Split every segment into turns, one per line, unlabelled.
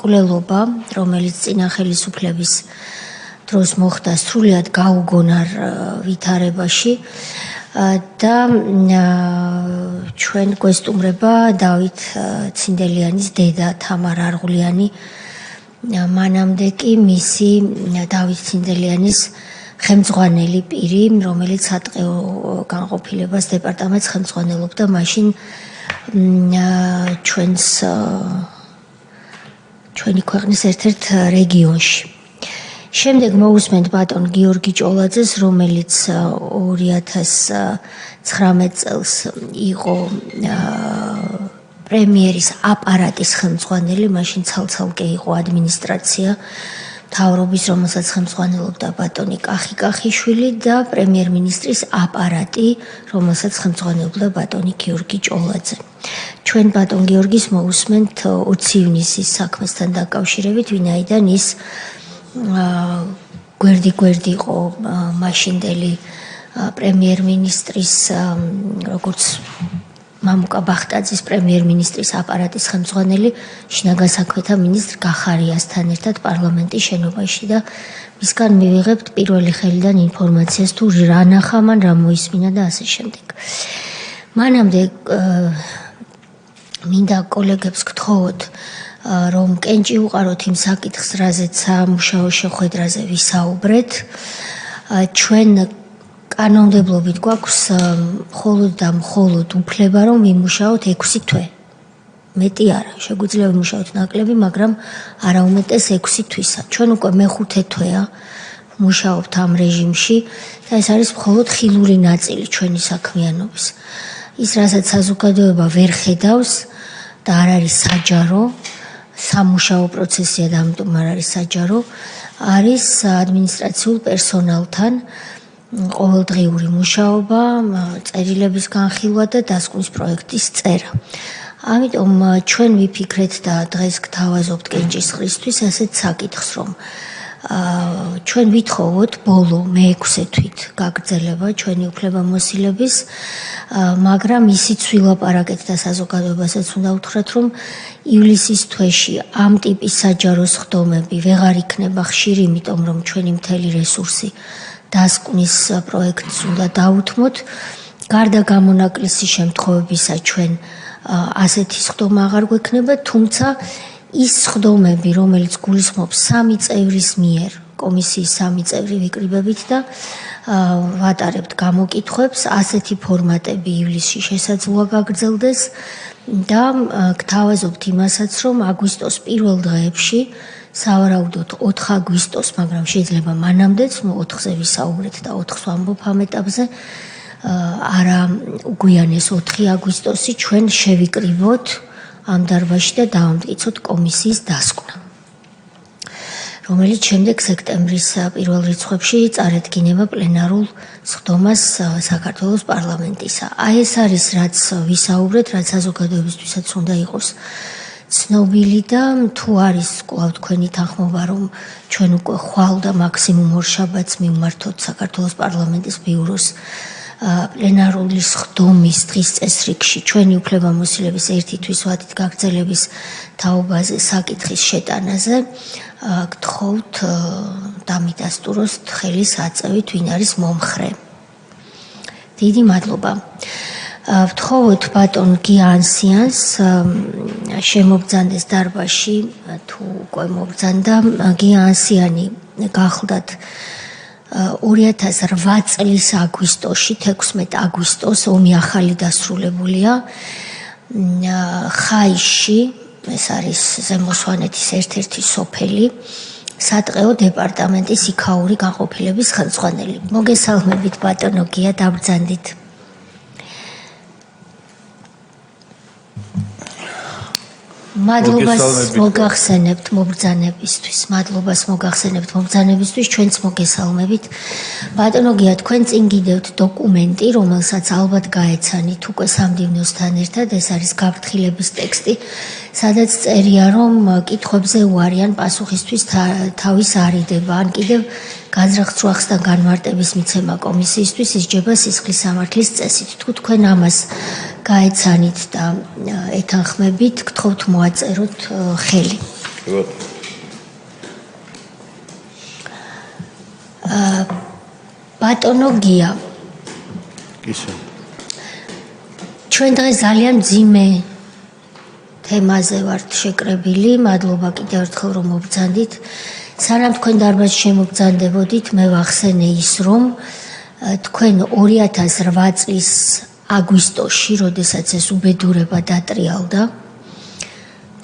მკვლელობა, რომელიც წინა ხელისუფლების დროს მოხდა სრულიად გაუგონარ ვითარებაში და ჩვენ გვესტუმრება დავით ცინდელიანის დედა თამარ არღულიანი, მანამდე კი მისი დავით ცინდელიანის ხელმძღვანელი პირი, რომელიც სატყეო განყოფილებას დეპარტამენტს ხელმძღვანელობდა მაშინ ჩვენი ქვეყნის ერთ-ერთ რეგიონში. შემდეგ მოусმენთ ბატონ გიორგი ჭოლაძეს, რომელიც 2019 წელს იყო პრემიერის აპარატის ხელმძღვანელი, მაშინ ცალ-ცალკე იყო ადმინისტრაცია მთავრობის, რომელსაც ხელმძღვანელობდა ბატონი კახიშვილი და პრემიერ-მინისტრის აპარატი, რომელსაც ხელმძღვანელობდა ბატონი გიორგი ჭოლაძე. ჩვენ ბატონ გიორგის მოусმენთ 20 ივნისის საქმესთან დაკავშირებით, ვინაიდან ის გვერდი იყო მაშინდელი პრემიერ-მინისტრის, როგორც მამუკა ბახტაძის პრემიერ-მინისტრის აპარატის ხელმძღვანელი, შინაგან საქმეთა მინისტრ გახარიასთან ერთად პარლამენტის შენობაში და მისგან მივიღებთ პირველი ხელიდან ინფორმაციას თუ რა ნახა მან, რა მოისმინა და ასე შემდეგ. მანამდე მინდა კოლეგებს გთხოვოთ, რომ კენჭი უყაროთ იმ საკითხს, რაზეც სამუშაო შეხვედრაზე ვისაუბრეთ. ჩვენ კანონმდებლობით გვაქვს მხოლოდ და მხოლოდ უფლება, რომ ვიმუშაოთ 6 თვე. მეტი არა, შეგვიძლია ვიმუშაოთ ნაკლები, მაგრამ არა უმეტეს 6 თვისა. ჩვენ უკვე მე-5 თვეა ვმუშაობთ ამ რეჟიმში და ეს არის მხოლოდ ხილული ნაწილი ჩვენი საქმიანობის. ის, რასაც საზოგადოება ვერ ხედავს და არ არის საჯარო, სამუშაო პროცესია და ამიტომ არ არის საჯარო, არის ადმინისტრაციულ პერსონალთან ყოველდღიური მუშაობა, წერილების განხილვა და დასკვნის პროექტის წერა. ამიტომ ჩვენ ვიფიქრეთ და დღეს გთავაზობთ კენჭის ხრისთვის ასეთ საკითხს, რომ ჩვენ ვითხოვოთ ბოლო მე-6 თვით გაგრძელება ჩვენი უფლებამოსილების, მაგრამ ისიც ვილაპარაკეთ და საზოგადოებასაც უნდა უთხრათ, რომ ივლისის თვეში ამ ტიპის საჯარო სხდომები ვეღარ იქნება ხშირი, იმიტომ რომ ჩვენი მთელი რესურსი დასკვნის პროექტს უნდა დაუთმოთ. გარდა გამონაკლისის შემთხვევებისა ჩვენ ასეთი სხდომა აღარ გვექნება, თუმცა ის სხდომები, რომელიც გულისხმობს 3 წევრის მიერ, კომისიის 3 წევრი ვიკრიბებით და ვატარებთ გამოკითხვებს, ასეთი ფორმატები ივლისში შესაძლოა გაგრძელდეს და გთავაზობთ იმასაც, რომ აგვისტოს პირველ დღეებში, სავარაუდოდ 4 აგვისტოს, მაგრამ შეიძლება მანამდეც, 4-ზე ვისაუბრეთ და 4-ს ვამბობ ამ ეტაპზე, არა უგვიანეს 4 აგვისტოსი ჩვენ შევიკრიბოთ ამ დარბაზში და დავამტკიცოთ კომისიის დასკვნა, რომელიც შემდეგ სექტემბრის პირველ რიცხვებში წარედგინება პლენარულ სხდომას საქართველოს პარლამენტისა. აი ეს არის, რაც ვისაუბრეთ, რაც საზოგადოებისთვისაც უნდა იყოს ცნობილი და თუ არის კვლავ თქვენი თანხმობა, რომ ჩვენ უკვე ხვალ და მაქსიმუმ 2 შაბათს მივმართოთ საქართველოს პარლამენტის ბიუროს პლენარული სხდომის დღის წესრიგში ჩვენი უფლებამოსილების 1 თვის ვადით გაგრძელების თაობაზე საკითხის შეტანაზე, გთხოვთ დამიდასტუროს ხელის აწევით, ვინ არის მომხრე. დიდი მადლობა. ვთხოვოთ ბატონ გიანსიანს შემოგბრძანდეს დარბაზში, თუ უკვე მობრძანდა. გიანსიანი გახლდათ 2008 წლის აგვისტოში, 16 აგვისტოს ომი ახალი დასრულებულია ხაისში, ეს არის ზემო სვანეთის ერთ-ერთი სოფელი, სატყეო დეპარტამენტის იქაური განყოფილების ხელმძღვანელი. მოგესალმებით ბატონო გია, დაბრძანდით. მადლობას მოგახსენებთ მობრძანებისთვის, ჩვენც მოგესალმებით. ბატონო გია, თქვენ წინ გიდევთ დოკუმენტი, რომელსაც ალბათ გაეცანით უკვე სამდივნოსთან ერთად, ეს არის გაფრთხილების ტექსტი, სადაც წერია, რომ კითხვებზე უარიან პასუხისთვის თავის არიდება, ან კიდევ განზრახ-ცრუახს და განმარტების მიცემა კომისიისთვის ისჯება სისხლის სამართლის წესით. თუ თქვენ ამას გაეცანით და ეთანხმებით, გთხოვთ მოაწეროთ ხელი. ბატონო გია.
ისე.
ჩვენ დღეს ძალიან მძიმე თემაზე ვართ შეკრებილი. მადლობა კიდევ ერთხელ რომ მობრძანდით. სანამ თქვენ დარბაზში შემობრძანდებოდით, მე ვახსენე ის, რომ თქვენ 2008 წლის აგვისტოში, როდესაც ეს უბედურება დატრიალდა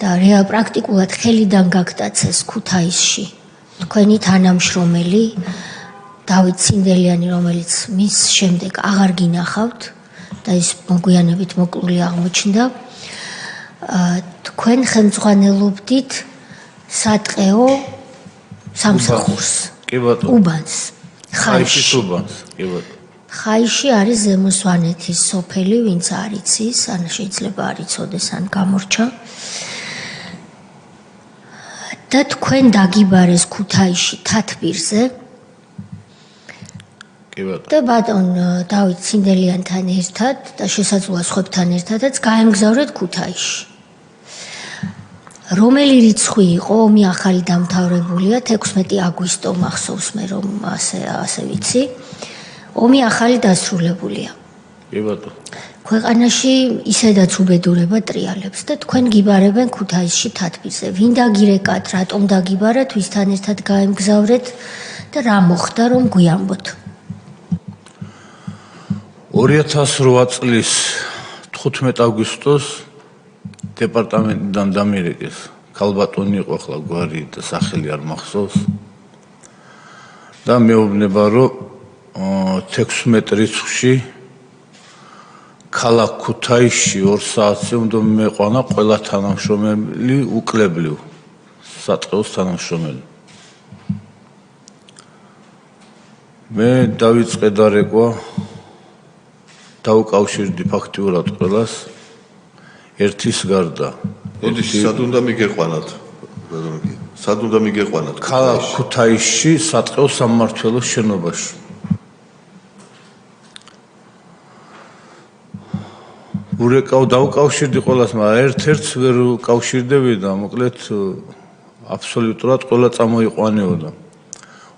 და პრაქტიკულად ხელიდან გაგტაცეს ქუთაისში თქვენი თანამშრომელი დავით ცინდელიანი, რომელიც მის შემდეგ აღარ გინახავთ და ის მოგვიანებით მოკლული აღმოჩნდა. თქვენ ხელმძღვანელობდით სატყეო სამსახურს.
კი ბატონო.
უბანს.
ხაიშის უბანს. კი ბატონო.
ხაიში არის ზემო სვანეთის სოფელი, ვინც არ იცის, ან შეიძლება არ იცოდეს, ან გამორჩა. და თქვენ დაგიბარეს ქუთაისში თათბირზე.
კი ბატონო.
და ბატონ დავით ცინდელიანთან ერთად და შესაძლოა სხვებთან ერთადაც გაემგზავრეთ ქუთაისში. რომელი რიცხვი იყო ომი ახალი დამთავრებულია 16 აგვისტო მახსოვს მე რომ ასე ვიცი. ომი ახალი დასრულებულია.
კი ბატონო.
ქვეყანაში ისედაც უბედურება ტრიალებს და თქვენ გიბარებენ ქუთაისში თათბირზე. ვინ დაგირეკათ, რატომ დაგიბარეთ, ვისთან ერთად გაემგზავრეთ და რა მოხდა რომ გვიამბოთ?
2008 წლის 15 აგვისტოს დეპარტამენტიდან დამირეკეს. ქალბატონი იყო ახლა გვარი და სახელი არ მახსოვს. და მეუბნება რომ 16 რიცხვში ქალაქ ქუთაისში 2 საათზე უნდა მეყვანა ყველა თანამშრომელი უკლებლივ სატყეოს თანამშრომელი. მე დავიწყე და რეკვა დაუკავშირდი ფაქტიურად ყველას ერთის გარდა.
მოდი სად უნდა მიგეყვანათ? სად უნდა მიგეყვანათ?
ქალაქ ქუთაისში სატყეო სამმართველოს შენობაში. ურეკავ დაუკავშირდი ყველას, მაგრამ ერთ-ერთს ვერ უკავშირდები და მოკლედ აბსოლუტურად ყველა წამოიყვანეოდა.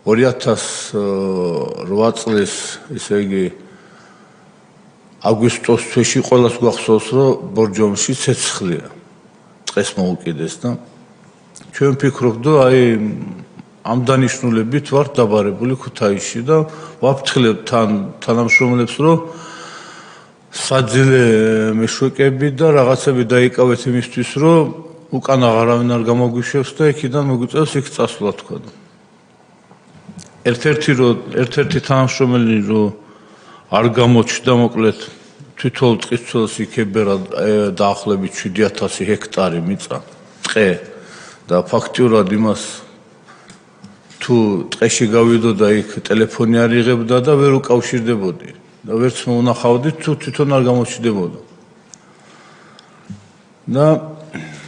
2008 წლის, ესე იგი აგვისტოს თვეში ყველას გვახსოვს, რომ ბორჯომში ცეცხლია. წეს მოუკიდეს და ჩვენ ვფიქრობ და აი ამ დანიშნულებით ვართ დაბარებული ქუთაისში და ვაფრთხილებ თანამშრომლებს, რომ საძილე მეშვეკები და რაღაცები დაიკავეთ იმისთვის, რომ უკან აღარავინ არ გამოგვიშვებს და იქიდან მოგვიწევს იქ წასვლა თქვა. ერთ-ერთი თანამშრომელი რომ არ გამოჩნდა მოკლედ თვითონ ტყისწველს იქებერა დაახლოებით 7000 ჰექტარი მიწა ტყე და ფაქტიურად იმას თუ ტყეში გავიდოდა იქ ტელეფონი არ იღებდა და ვერ უკავშირდებოდი და ვერც მოუნახავდი თუ თვითონ არ გამოჩნდებოდა. და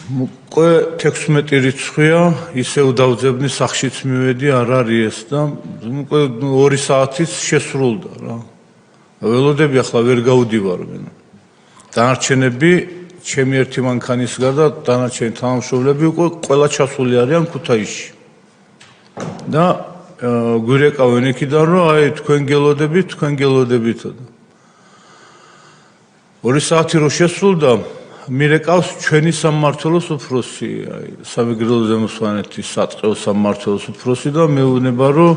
უკვე 16 რიცხვია, ისევ დავძებნი სახშიც მივედი, არ არის ეს და უკვე 2 საათიც შესრულდა რა. ველოდები ახლა ვერ გავდივარ მე. დანარჩენები ჩემი ერთი მანქანის გარდა დანარჩენი თანამშრომლები უკვე ყველა ჩასული არიან ქუთაისში. და გვირეკავენ იქიდან რომ აი თქვენ გელოდებით. 2 საათი რო შესრულდა მირეკავს ჩვენი სამმართველოს უფროსი, აი სამეგრელო ზემო სვანეთის სატყეო სამმართველოს უფროსი და მეუბნება რომ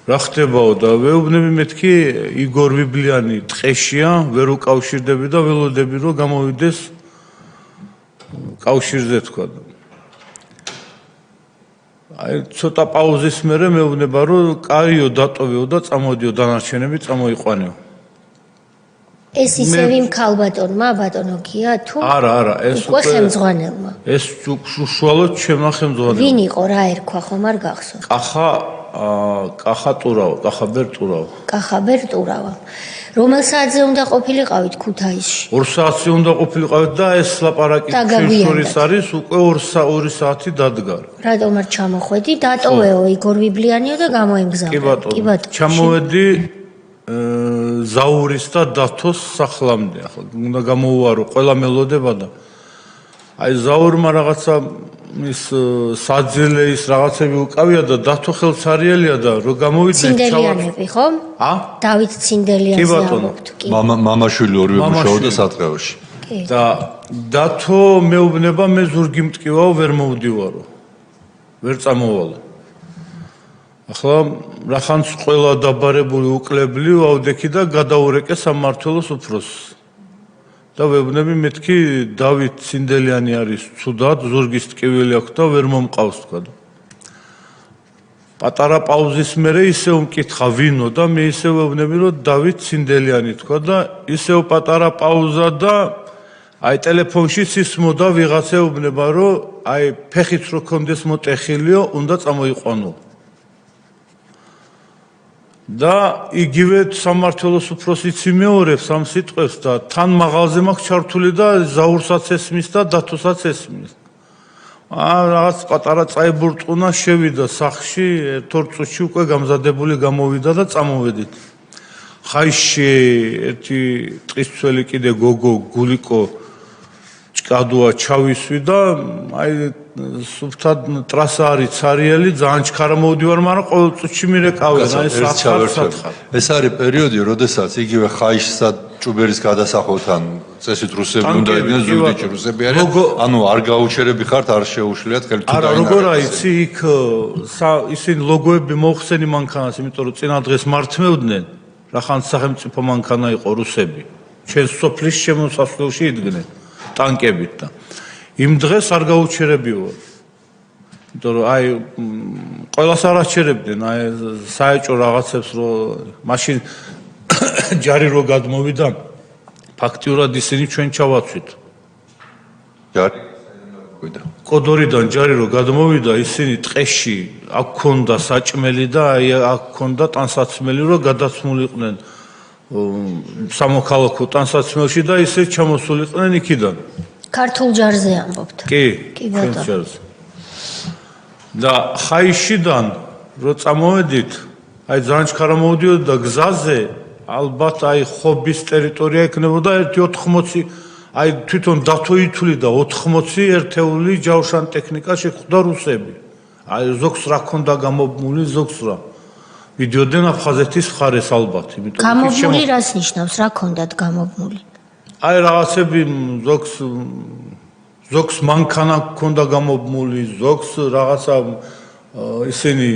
რა ხდებაო და ვეუბნები მეთქი იგორ ვიბლიანი ტყეშია, ვერ უკავშირდები და ველოდები რომ გამოვიდეს კავშირზე თქვა. აი ცოტა პაუზის მერე მეუბნება რომ კაიო დატოვეო და წამოდიო დანარჩენები წამოიყვანეო.
ეს ისევ იმ ქალბატონმა ბატონო გია თუ
არა ეს
უკვე ხელმძღვანელმა.
ეს უშუალოდ ჩემმა ხელმძღვანელმა.
ვინ იყო რა ერქვა ხომ არ გახსოვს?
კახაბერ ტურავა.
კახაბერ ტურავა. რომელ საათზე უნდა ყოფილიყავით ქუთაისში?
2 საათზე უნდა ყოფილიყავით და ეს ლაპარაკი შორის არის უკვე 2 საათი დადგა.
რატომ არ ჩამოხვედი? დატოვეო იგორ ვიბლიანიო და გამოემგზავრე.
კი ბატონო. ჩამოვედი ზაურის და დათოს სახლამდე. ახლა უნდა გამოუვარო ყველა მელოდება და აი ზაურმა რაღაცა ის საძილე ის რაღაცები უკავია და დათო ხელცარიელია და რო გამოვიდნენ
ცინდელიანები, ხო? დავით ცინდელიანზე ამბობთ.
მამაშვილი ორივე მუშაობდა სატყეოში.
და დათო მეუბნება მე ზურგი მტკივაო ვერ მოვდივარო. ვერ წამოვალე. ახლა რახანს ყველა დაბარებული უკლებლი ავდექი და გადაურეკე სამმართველოს უფროსს. და ვებნები მეთქი დავით ცინდელიანი არის ცუდად ზურგის ტკივილი აქვს და ვერ მომყავს თქვა. პატარა პაუზის მერე ისევ მკითხა ვინო და მე ისევ ვებნები რომ დავით ცინდელიანი თქვა და ისევ პატარა პაუზა და აი ტელეფონში სისმოდა ვიღაცა უბნება რომ აი ფეხიც რო კონდეს მოტეხილიო უნდა წამოიყვანო. და იგივე სამმართველოს უფროსიც იმეორებს ამ სიტყვებს და თან მაღალზე მაქვს ჩართული და ზაურსაც ესმის და დათოსაც ესმის. რაღაც პატარა წაიბურტყუნა შევიდა სახში, ერთ-ორ წუთში უკვე გამზადებული გამოვიდა და წამოვედით. ხაიში ერთი ტყისცველი კიდე გოგო გულიკო ჭკადოა ჩავისვი და აი სუფთად ტრასა არის ცარიელი ძალიან ჩქარა მოვდივარ, მაგრამ ყოველ წუთში მირეკავენ აი სათხარ.
ეს არის პერიოდი, როდესაც იგივე ხაიშსა ჭუბერის გადასახვთან წესით რუსები უნდა იყვნენ, ზუგდიდში რუსები არიან. ანუ არ გაუჩერები ხართ, არ შეუშლიათ ხელი თუ
არა, როგორ აიცი იქ ისინი ლოგოები მოხსენი მანქანას, იმიტომ რომ წინა დღეს მართმევდნენ, რახან სახელმწიფო მანქანა იყო რუსები. ჩვენს სოფლის შემოსასვლელში იდგნენ ტანკებით და იმ დღეს არ გაუჩერებიო. იმიტომ რომ აი ყველას არ აჩერებდნენ, აი საეჭო რაღაცებს რო მაშინ ჯარი რო გადმოვიდა, ფაქტიურად ისინი ჩვენ ჩავაცვით.
ჯარი გვიდა.
კოდორიდან ჯარი რო გადმოვიდა, ისინი ტყეში აქ ქონდა საჭმელი და აი აქ ქონდა ტანსაცმელი, რო გადაცმულიყვნენ სამოქალაქო ტანსაცმელში და ისე ჩამოსულიყვნენ იქიდან.
ქართულ ჯარზე ამბობთ.
კი,
ბატონო.
ჯარზე. და ხაიშიდან რო წამოვედით, აი ძალიან ჩქარა მოვდიოდა და გზაზე ალბათ აი ხობის ტერიტორია ექნებოდა 1.80, აი თვითონ დათო ითვლიდა 80 ერთეული ჯავშან ტექნიკა შეხვდა რუსები. აი ზოგს რა ქონდა გამობმული, ზოგს რა. ვიდიოდენ აფხაზეთის მხარეს ალბათ, იმიტომ
გამობმული რას ნიშნავს? რა ქონდათ გამობმული?
აი რაღაცები ზოგს მანქანა ქონდა გამობმული, ზოგს რაღაცა ისინი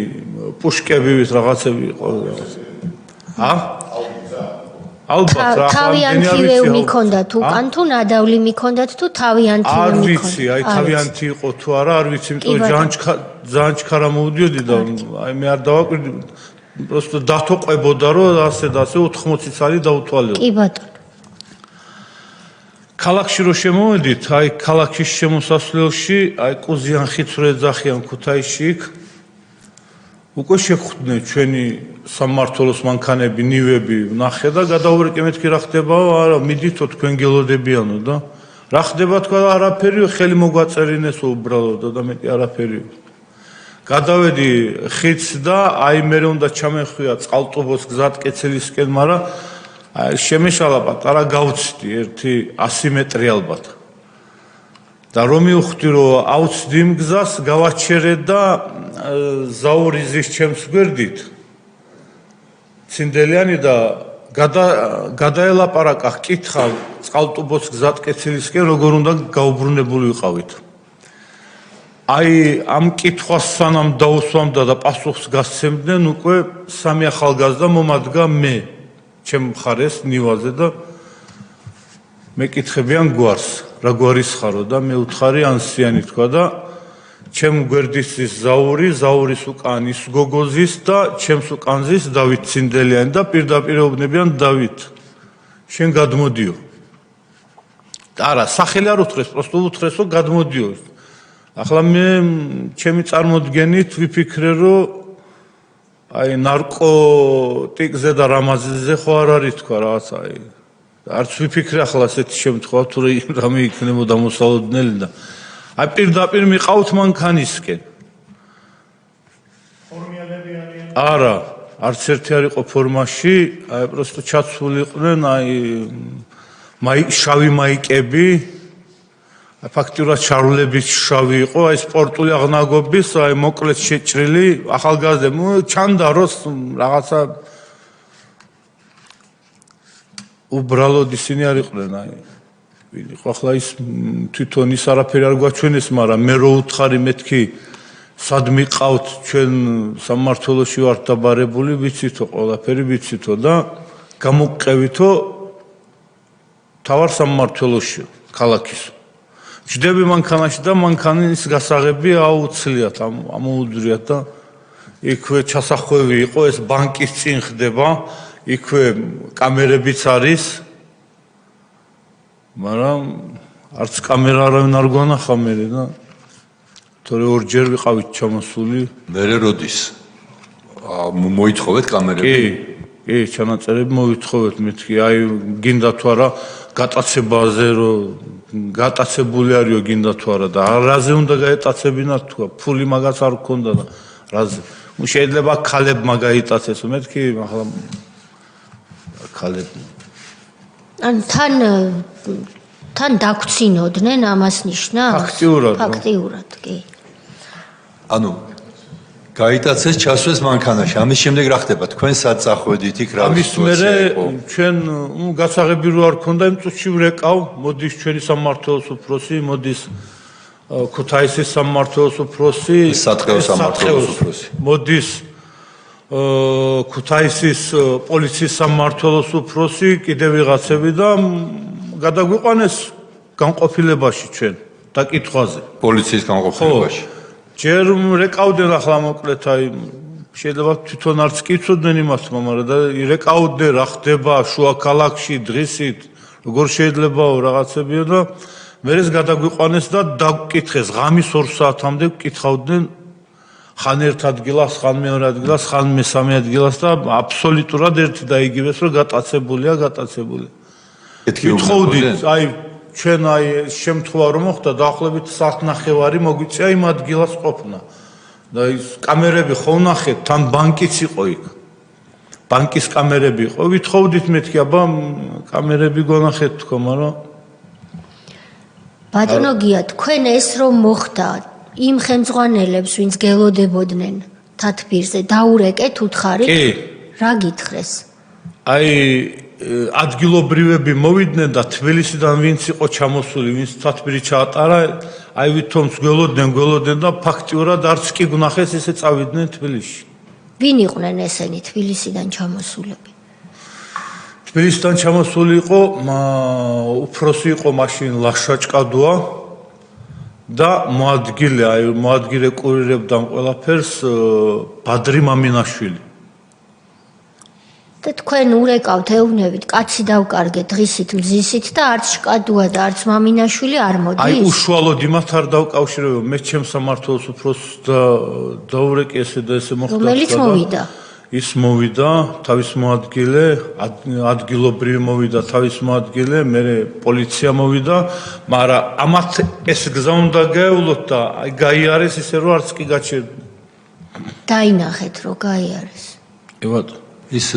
პუშკებივით რაღაცები იყო. ალბათ რა
თავიანთივე მიქონდათ უკან თუ ნადავლი მიქონდათ თუ თავიანთივე
არ
მიქონდათ?
ვიცი, აი თავიანთი იყო თუ არა, არ ვიცი, იმიტომ რომ ძალიან ჩქარა მოვდიოდი და აი მე არ დავაკვირდი, просто დათო ყვებოდა რომ ასე და ასე 80 წელი დაუთვალეო.
კი ბატონო.
ქალაქში რო შემოვედით, აი ქალაქის შემოსასვლელში, აი კუზიან ხიცრუ ეძახიან ქუთაისში იქ უკვე შეხვდნენ ჩვენი სამმართველოს მანქანები, ნივები, ნახე და გადაურეკე მეთქი რა ხდებაო, არა, მიდითო თქვენ გელოდებიანო და რა ხდება თქვა და არაფერიო, ხელი მოგვაწერინესო უბრალოდ და მეტი არაფერიო. გადავედი ხიდს და აი მე უნდა ჩამეხვია წყალტუბოს გზატკეცილისკენ, მაგრამ აი შემეშალა პატარა გავცდი ერთი 100 მეტრი ალბათ. და რომ მივხვდი რომ ავცდი იმ გზას, გავაჩერე და ზაურიზის ჩემს გვერდით ცინდელიანი და გადაელაპარაკა, კითხა წყალტუბოს გზატკეცილისკენ როგორ უნდა გაუბრუნებული ვიყავით. აი ამ კითხვას სანამ დაუსვამდა და პასუხს გასცემდნენ, უკვე სამი ახალგაზრდა მომადგა მე ჩემ მხარეს ნივაზე და მეკითხებიან გვარს, რა გვარის ხარო და მე უთხარი ანსიანი თქვა და ჩემ გვერდის ის ზაურის უკან ის გოგოზის და ჩემს უკანზის დავით ცინდელიანი და პირდაპირ ეუბნებიან დავით შენ გადმოდიო. არა, სახელი არ უთხრეს, просто უთხრეს რომ გადმოდიო. ახლა მე ჩემი წარმოდგენით ვიფიქრე რომ აი ნარკოტიკზე და რამაზზე ხო არ არის თქვა რაღაცა აი არც ვიფიქრე ახლა ასეთი შემთხვევა თუ რამე იქნებოდა მოსალოდნელი და აი პირდაპირ მიყავთ მანქანისკენ. არა, არც ერთი არ იყო ფორმაში, აი просто ჩაცულიყვნენ აი შავი მაიკები, ფაქტიურად შარულებით შავი იყო, აი სპორტული აღნაგობის, აი მოკლედ შეჭრილი, ახალგაზრდა, ჩანდა როს რაღაცა უბრალოდ ისინი არ იყვნენ, აი ვინ იყო ახლა ის თვითონ ის არაფერი არ გვაჩვენეს, მაგრამ მე რო უთხარი მეთქი სად მიყავთ ჩვენ სამმართველოში ვართ დაბარებული, ვიცითო ყველაფერი ვიცითო და გამოგყევითო თავარ სამმართველოში ქალაქის ჯდები მანქანაში და მანქანის გასაღები აუცლიათ ამოუდრიათ და იქვე ჩასახვევი იყო ეს ბანკის წინ ხდება იქვე კამერებიც არის მაგრამ არც კამერა არავინ არ გვანახა მე და თორე ორჯერ ვიყავით ჩამოსული
მე როდის მოითხოვეთ კამერები
კი ჩანაწერები მოვითხოვეთ მეთქი აი გინდა თუ არა გატაცებაზე რომ გატაცებული არისო გინდა თუ არა და რაზე უნდა გაეტაცებინათ თქვა ფული მაგას არ გქონდა და რაზე შეიძლება ქალებმა გაიტაცეს მეთქი ახლა ქალებმა
ან თან დაგვრცინოდნენ ამას ნიშნავს ფაქტიურად კი
ანუ გაიტაცეს ჩასვეს მანქანაში ამის შემდეგ რა ხდება თქვენ სად წახვედით იქ რა
სიტუაცია იყო ჩვენ გასაღები რო არ ქონდა იმ წუთში ვრეკავ მოდის ჩვენი სამმართველოს უფროსი მოდის ქუთაისის სამმართველოს უფროსი
სატყეო სამმართველოს უფროსი
მოდის ქუთაისის პოლიციის სამმართველოს უფროსი კიდე ვიღაცები და გადაგვიყვანეს განყოფილებაში ჩვენ დაკითხვაზე
პოლიციის განყოფილებაში
ჯერ რეკავდნენ ახლა მოკლედ აი შეიძლება თვითონ არც კითხავდნენ იმას მაგრამ და რეკავდნენ რა ხდება შუა ქალაქში დღისით როგორ შეიძლებაო რაღაცებიო და მერეს გადაგვიყვანეს და დაგკითხეს ღამის 2 საათამდე კითხავდნენ ხან ერთ ადგილას ხან მეორე ადგილას ხან მესამე ადგილას და აბსოლუტურად ერთი და იგივეს რომ გატაცებულია კითხავდით აი ჩვენ აი შემთხვევა რომ მოხდა დაახლოებით საათნახევარი მოგვიწია იმ ადგილას ყოფნა და ის კამერები ხო ვნახეთ თან ბანკიც იყო იქ ბანკის კამერები იყო ვითხოვდით მეთქი აბა კამერები გონახეთ თქო მაგრამ
ბატონო გია თქვენ ეს რომ მოხდა იმ ხელმძღვანელებს ვინც გელოდებოდნენ თათბირზე დაურეკეთ უთხარით რა გითხრეს
აი ადგილობრივები მოვიდნენ და თბილისიდან ვინც იყო ჩამოსული, ვინც თათბირი ჩაატარა, აი ვითომს გველოდნენ და ფაქტიურად არც კი გნახეს ესე წავიდნენ თბილისში.
ვინ იყვნენ ესენი თბილისიდან ჩამოსულები?
თბილისიდან ჩამოსული იყო, უფროსი იყო მაშინ ლაშაჭკადოა და მოადგილე კურირებდა ყველაფერს ბადრი მამინაშვილი.
და თქვენ ურეკავთ ეუბნებით კაცი დავკარგეთ დღისით მზისით და არც შკადოა და არც მამინაშვილი არ მოდის
აი უშუალოდ იმათ არ დავკავშირებ მე ჩემს სამმართველოს უფროსს დაურეკე ესე და ესე მოხდა
რომელიც მოვიდა
ის მოვიდა თავის მოადგილე ადგილობრივი მოვიდა თავის მოადგილე მე პოლიცია მოვიდა მაგრამ ამათ ეს გზა უნდა გაევლოთ და აი გაიარეს ისე რომ არც კი გაჩერდა
დაინახეთ რომ გაიარეს
ევატო
ის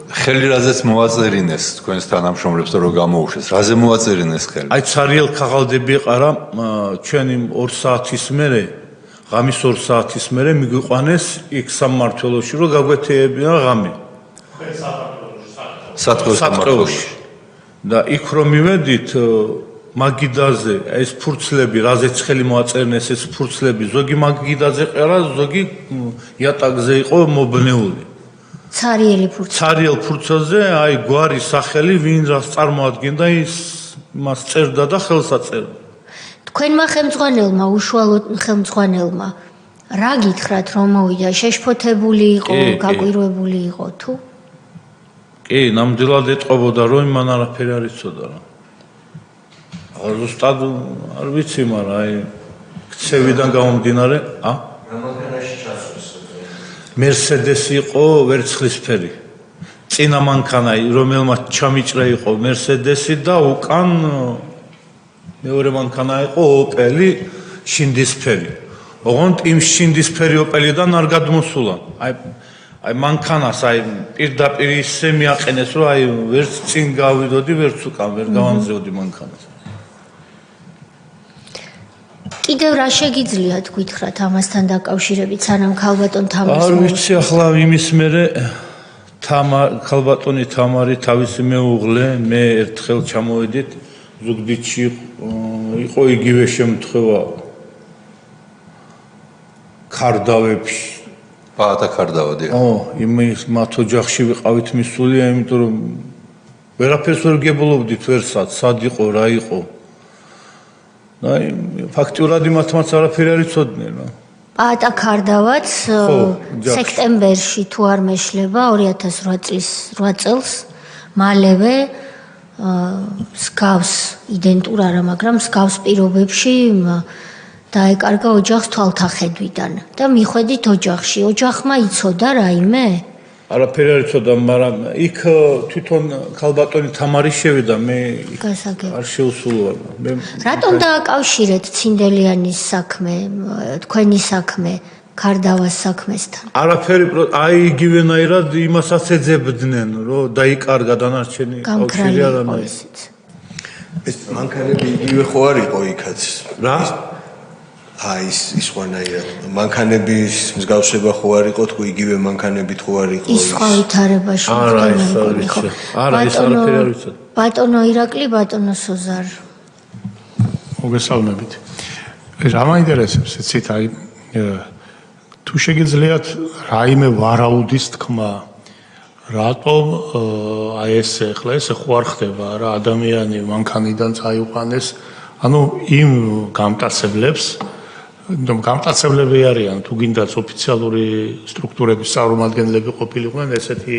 ხელი რაზეც მოაწერინეს თქვენს თანამშრომლებს და რომ გამოუშვეს რაზე მოაწერინეს ხელი
აი ცარიელ ქაღალდები ეყარა ჩვენ იმ 2 საათის მერე ღამის 2 საათის მერე მიგვიყვანეს იქ სამმართველოში რომ გაგვეთეებინა ღამე სატყეოში და იქ რომ მივედით მაგიდაზე ეს ფურცლები რაზეც ხელი მოაწერინეს ეს ფურცლები ზოგი მაგიდაზე ყარა ზოგი იატაკზე იყო მობნეული
ცარიელ
ფურცელზე აი გვარი სახელი ვინ რას წარმოადგენდა ის მას წერდა და ხელს აწერდა
თქვენმა ხელმძღვანელმა უშუალოდ ხელმძღვანელმა რა გითხრათ რომ მოვიდა შეშფოთებული იყო გაკვირვებული იყო თუ
კი ნამდვილად ეტყობოდა რომ მან არაფერი არ იცოდა რა ზუსტად არ ვიცი მაგრამ აი ქცევიდან გამომდინარე მერსედესი იყო ვერცხლისფერი. წინა მანქანა რომელმაც ჩამიჭრა იყო მერსედესი და უკან მეორე მანქანა იყო ოპელი შინდისფერი. ოღონდ იმ შინდისფერი ოპელიდან არ გადმოსულა. აი მანქანას აი პირდაპირ ისე მიაყენეს რომ აი ვერც წინ გავიდოდი ვერც უკან ვერ გავანძრევდი მანქანას.
კიდევ რა შეგიძლიათ გითხრათ ამასთან დაკავშირებით, სანამ ქალბატონ თამარს
არ ვიცი ახლა იმის მერე ქალბატონი თამარი თავისი მეუღლე მე ერთხელ ჩამოვედით ზუგდიდში იყო იგივე შემთხვევა ქარდავებში
პაატა ქარდავადია
იმის მათ ოჯახში ვიყავით მისული იმიტომ რომ ვერაფერს ვერ გებულობდით ვერსად სად იყო რა იყო აი ფაქტურად იმათმაც არაფერი არ იცოდნენ
პაატა ქარდავაც სექტემბერში თუ არ მეშლება 2008 წელს მალევე სკავს იდენტურ არა მაგრამ სკავს პირობებში დაეკარგა ოჯახს თვალთახედვიდან და მიხვედით ოჯახში ოჯახმა იცოდა რაიმე
არაფერი არ იცოდა მაგრამ იქ თვითონ ქალბატონი თამარი შევიდა მე არ შეუსულვარ მე
რატომ დააკავშირეთ ცინდელიანის საქმე თქვენი საქმე ქარდავას საქმესთან
არაფერი აი იგივენაირად იმასაც ეძებდნენ რომ დაიკარგა დანარჩენი კავშირი არანაირი
ეს მანქანები იგივე ხო არ იყო იქაც
რა
აი ის ხვანაირად მანქანების მსგავსება ხო არ იყო თქო იგივე მანქანებით ხო არ იყო
ის სხვა ვითარებაში
არა ის არაფერი არ ვიცოდი
ბატონო ირაკლი ბატონო სოზარ
მოგესალმებით რა მაინტერესებს იცით აი თუ შეგიძლიათ რაიმე ვარაუდის თქმა რატომ აი ეს ახლა ეს ხო არ ხდება რა ადამიანი მანქანიდან წაიყვანეს ანუ იმ გამტაცებლებს გამტაცებლები არიან თუ გინდათ ოფიციალური სტრუქტურების წარმომადგენლები ყოფილიყვნენ ესეთი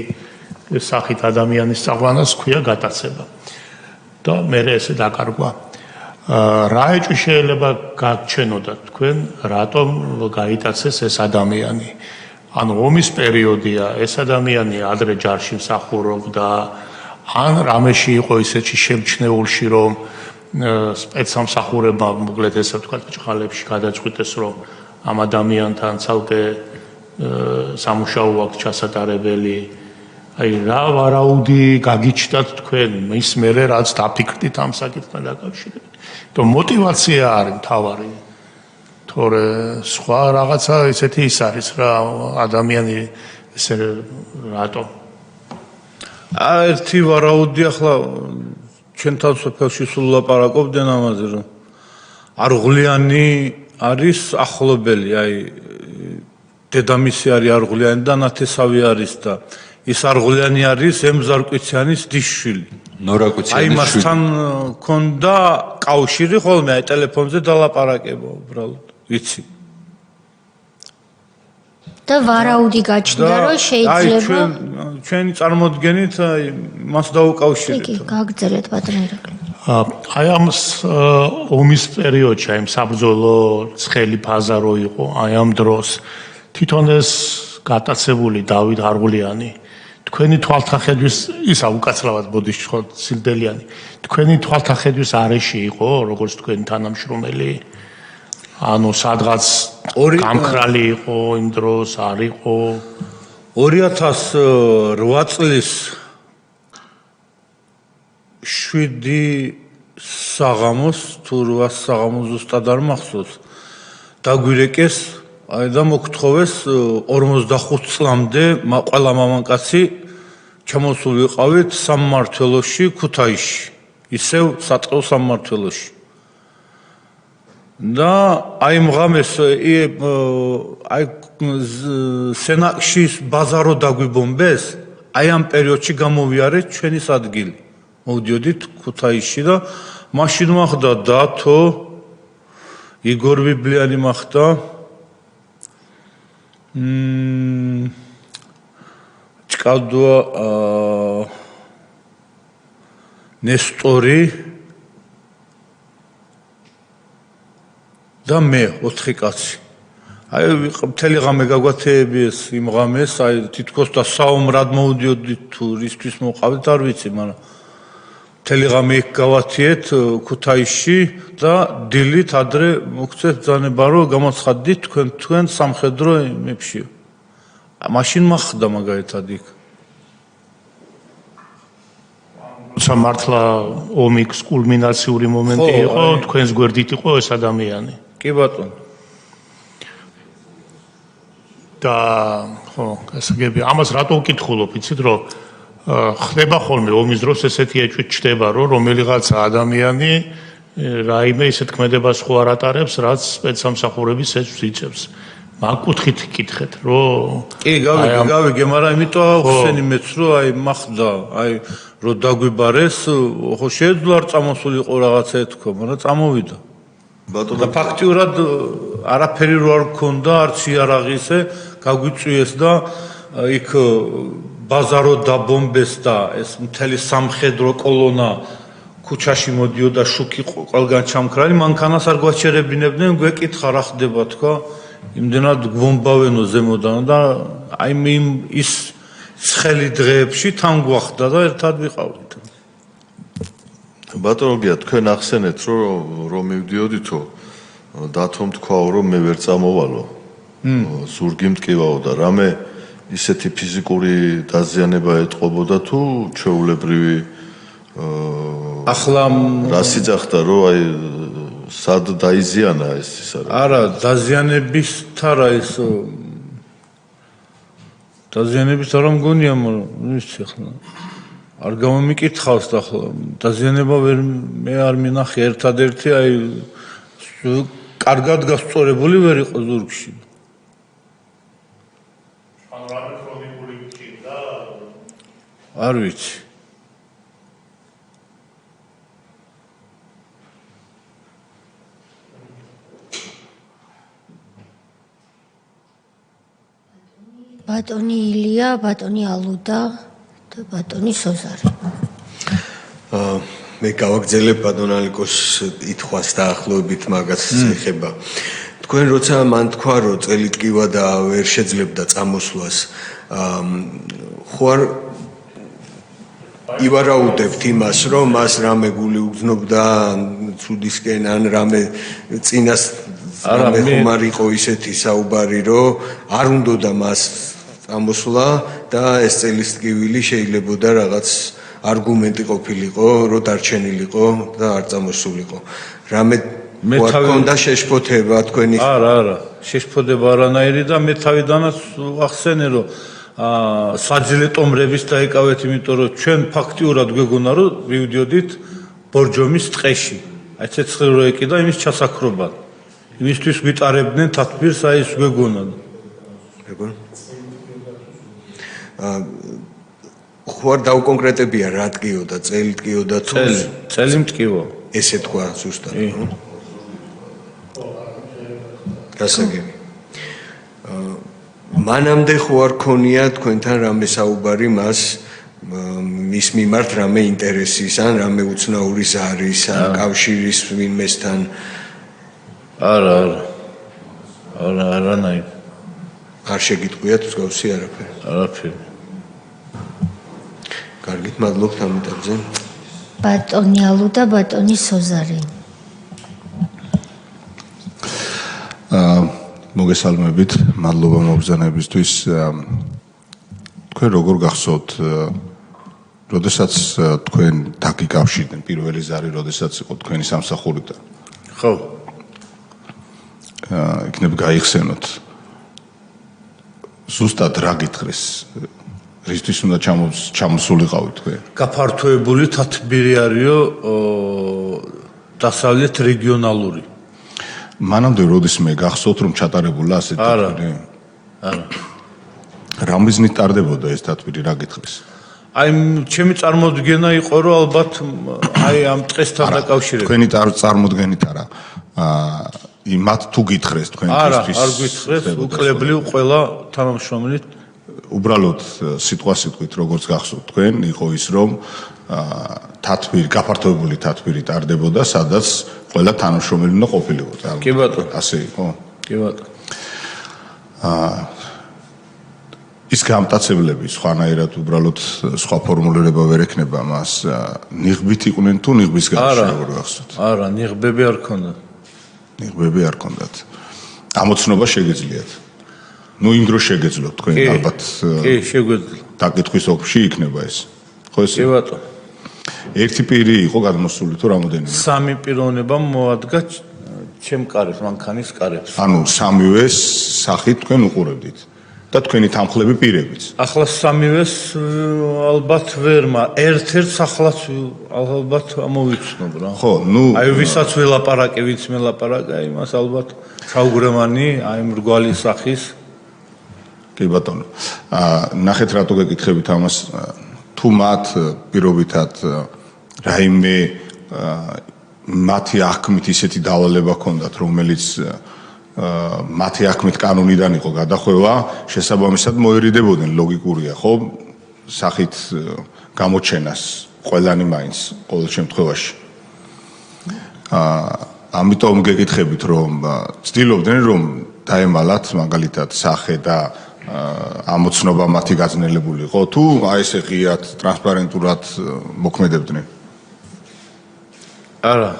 სახით ადამიანის წაყვანას ქვია გატაცება და მე ესე დაკარგვა რა ეჭვი შეიძლება გაგჩენოდათ თქვენ რატომ გაიტაცეს ეს ადამიანი ანუ ომის პერიოდია ეს ადამიანი ადრე ჯარში მსახურობდა ან რამეში იყო ისეთი შემჩნეულში რომ სპეცსამსახურებმა მოკლედ ესე ვთქვათ ჭყალებში გადაწყვიტეს რომ ამ ადამიანთან ცალკე სამუშაო აქვს ჩასატარებელი აი რა ვარაუდი გაგიჩნდათ თქვენ ის მერე რაც დაფიქრდით ამ საკითხთან დაკავშირებით თუ мотивация არის მთავარი თორე სხვა რაღაცა ისეთი ის არის რა ადამიანი ესე რატომ
ერთი ვარაუდი ახლა ჩვენთან სოფელში სულ ლაპარაკობდნენ ამაზე რომ არღლიანი არის ახლობელი აი დედამისი არის არღლიანი და ნათესავი არის და ის არღლიანი არის ემზარკვიციანის დისშვილი
ნორაკვიციანის
აი მასთან ქონდა კავშირი ხოლმე აი ტელეფონზე დალაპარაკება უბრალოდ ვიცი
და ვარაუდი გაჩნდა რომ შეიძლება
ჩვენი წარმოდგენით აი მას დაუკავშირეთ
კი გაგრძელეთ ბატონო ირაკლი
აი ამ ომის პერიოდში აი საბრძოლო ცხელი ფაზა რო იყო აი ამ დროს თვითონ ეს გატაცებული დავით არღლიანი თქვენი თვალთახედვის ისა უკაცრავად ბოდიში ხო ცინდელიანი თქვენი თვალთახედვის არეში იყო როგორც თქვენი თანამშრომელი ანუ სადღაც გამხრალი იყო იმ დროს არ იყო
2008 წლის 7 საღამოს თუ 8 საღამოს ზუსტად არ მახსოვს დაგვირეკეს აი და მოგთხოვეს 45 წლამდე ყველა მამაკაცი ჩამოსული ვიყავით სამმართველოში ქუთაისში ისევ საწყო სამმართველოში და აი მღამეს აი სენაკშის ბაზარო დაგვიბომბეს აი ამ პერიოდში გამოვიარეთ ჩვენი ადგილი მოვდიოდით ქუთაისში და მაშინ მოხდა დათო იგორ ბიბლიანი მოხდა ჭკავდვა ნესტორი და მე 4 კაცი. აი მთელი ღამე გაგვათეებიეს იმ ღამეს, აი თითქოს და საომრად მოვდიოდით თუ რისთვის მოყავით არ ვიცი, მაგრამ მთელი ღამე იქ გავათიეთ ქუთაისში და დილით ადრე მოგცეთ ბრძანება რომ გამოცხადდით თქვენ სამხედრო იმებში. მაშინ მოხდა მაგალითად იქ.
მართლა ომის კულმინაციური მომენტი იყო, თქვენს გვერდით იყო ეს ადამიანი.
კი ბატონო.
და ხო, გასაგები, ამას რატო ვკითხულობ, იცით, რომ ხდება ხოლმე ომის დროს ესეთი ეჭვით ჩდება, რომ რომელიღაც ადამიანი რაიმე ისეთ ქმედებას ხო არ ატარებს, რაც სპეცსამსახურების ეჭვს იწევს. მაგ კუთხით კითხეთ, რომ
კი, გავიგე, მაგრამ იმიტომ ხსენი მეც რომ აი მახდა, აი რომ დაგვიბარეს, ხო შეეძლო არ წამოსულიყო რაღაცა ეთქო, მაგრამ წამოვიდა.
ბატონო,
და ფაქტიურად არაფერი რო არ გქონდა, არც იარაღისე, გაგვიწვიეს და იქ ბაზარო დაბომბეს და ეს მთელი სამხედრო კოლონა ქუჩაში მოდიოდა შუქი ყველგან ჩამქრალი, მანქანას არ გვაჩერებინებდნენ, გვეკითხა რა ხდება თქვა, იმდენად გვომბავენო ზემოდან და აი ის ცხელი დღეებში თან გვახდა და ერთად ვიყავით.
ბატონო გია თქვენ ახსენეთ რომ მივდიოდითო დათომ თქვაო რომ მე ვერ წამოვალო ზურგი მტკივაო და რამე ისეთი ფიზიკური დაზიანება ეტყობოდა თუ ჩვეულებრივი
ახლა
რა სიძახდა რომ აი სად დაიზიანა ეს ის
არა დაზიანების თარა ის დაზიანების თარა მგონია მაგრამ ვიცი ახლა არ გამომიკითხავს და ახლა დაზიანება ვერ მე არ მინახე ერთადერთი აი კარგად გასწორებული ვერ იყო ზურგში არ ვიცი
ბატონი ილია, ბატონი ალუდა და ბატონი სოზარი.
მე გავაგზელებ ბატონ ალიკოს ითხვას დაახლოებით მაგას ეხება. თქვენ როცა მან თქვა რომ წელიწკივა და ვერ შეძლებდა წამოსვლას, ხო არ ივარაუდებთ იმას, რომ მას რამე გული უგზნობდა ცუდისკენ ან რამე წინას რამე ხომარ იყო ისეთი საუბარი, რომ არ უნდოდა მას წამოსვლა და ეს წელიწკივილი შეიძლებოდა რაღაც არგუმენტი ყოფილიყო, რომ დარჩენილიყო და არ წამოსულიყო. რამე მეთქონდა შეშფოთება თქვენი?
არა, შეშფოთება არანაირი და მე თავიდანაც ახსენე რომ საძილეტომრების დაიკავეთ, იმიტომ რომ ჩვენ ფაქტიურად გვეგონა რომ მივდიოდით ბორჯომის ტყეში. აი ცეცხლი რო ეკიდა იმის ჩასაქრობად. იმისთვის ვიტარებდნენ თათბირს აი ეს გვეგონა.
მეგონა ხო არ დაუკონკრეტებია რა დგიოდა, წელი დგიოდა თუ
წელი მტკივა.
ესე თქვა ზუსტად. გასაგები. მანამდე ხო არ ქონია თქვენთან რამე საუბარი მას მის მიმართ რამე ინტერესის ან რამე უცნაური ზარის ან კავშირის ვინმესთან? არანაირი. არ შეგიტყვიათ მსგავსი არაფერი?
არაფერი.
კარგით, მადლობთ ამიტებზე.
ბატონი ალუდა, ბატონი სოზარი.
მოგესალმებით, მადლობა მოგზაურობისთვის. თქვენ როგორ გახსოვთ, როდესაც თქვენ დაგიკავშირდნენ პირველი ზარი, როდესაც იყო თქვენი სამსახურიდან?
ხო.
იქნებ გაიხსენოთ. ზუსტად რა გითხრეს? რისთვის უნდა ჩამოსულიყავით თქვენ?
გაფართოებული თათბირი არისო დასავლეთ რეგიონალური.
მანამდე როდისმე გახსოვთ რომ ჩატარებულა ასეთი თათბირი?
არა.
რა მიზნით ტარდებოდა ეს თათბირი, რა გითხრეს?
აი ჩემი წარმოდგენა იყო რომ ალბათ აი ამ ტყესთან დაკავშირებით.
თქვენი წარმოდგენით არა. მათ თუ გითხრეს თქვენთვის?
არ გითხრეს, უკლებლივ ყველა თანამშრომლით.
უბრალოდ სიტყვასიტყვით როგორც გახსოვთ თქვენ, იყო ის რომ თათბირი, გაფართოებული თათბირი ტარდებოდა, სადაც ყველა თანამშრომელი უნდა ყოფილიყო.
კი ბატონო.
ასე იყო?
კი ბატონო.
ის გამტაცებლები სხვანაირად უბრალოდ სხვა ფორმულირება ვერ ექნება მას. ნიღბით იყვნენ თუ ნიღბის გარშე როგორ გახსოვთ?
არა, ნიღბები არ ქონდა.
ნიღბები არ ქონდათ. ამოცნობა შეგეძლიათ. ნუ იმ დროს შეგეძლოთ თქვენ ალბათ.
კი, შეგვეძლო.
დაკითხვის ოფში იქნება ეს. ხო ესე?
კი ბატონო.
ერთი პირი იყო გადმოსული თუ რამოდენიმე?
სამი პიროვნება მოადგა ჩემ კარებს, მანქანის კარებს.
ანუ სამივე სახით თქვენ უყურებდით და თქვენი თანხლები პირებიც.
ახლა სამივეს ალბათ ვერმა, ერთ-ერთს ახლაც ალბათ ამოვიცნობ რა.
ხო, ნუ
აი ვისაც ველაპარაკე, ვინც მელაპარაკა, იმას ალბათ ჩაუგრემანი, აი მრგვალი სახის.
კი ბატონო. ნახეთ რატო გეკითხებით ამას, თუ მათ პირობითად რაიმე მათი აღქმით ისეთი დავალება ჰქონდათ, რომელიც მათი აღქმით კანონიდან იყო გადახვევა, შესაბამისად მოერიდებოდნენ, ლოგიკურია, ხო? სახით გამოჩენას ყველანი მაინც ყოველ შემთხვევაში. ამიტომ გეკითხებით, რომ ცდილობდნენ, რომ დაემალათ მაგალითად სახე და ამოცნობა მათი გაძნელებული იყო, თუ აი ესე ღიად ტრანსპარენტულად მოქმედებდნენ?
არა.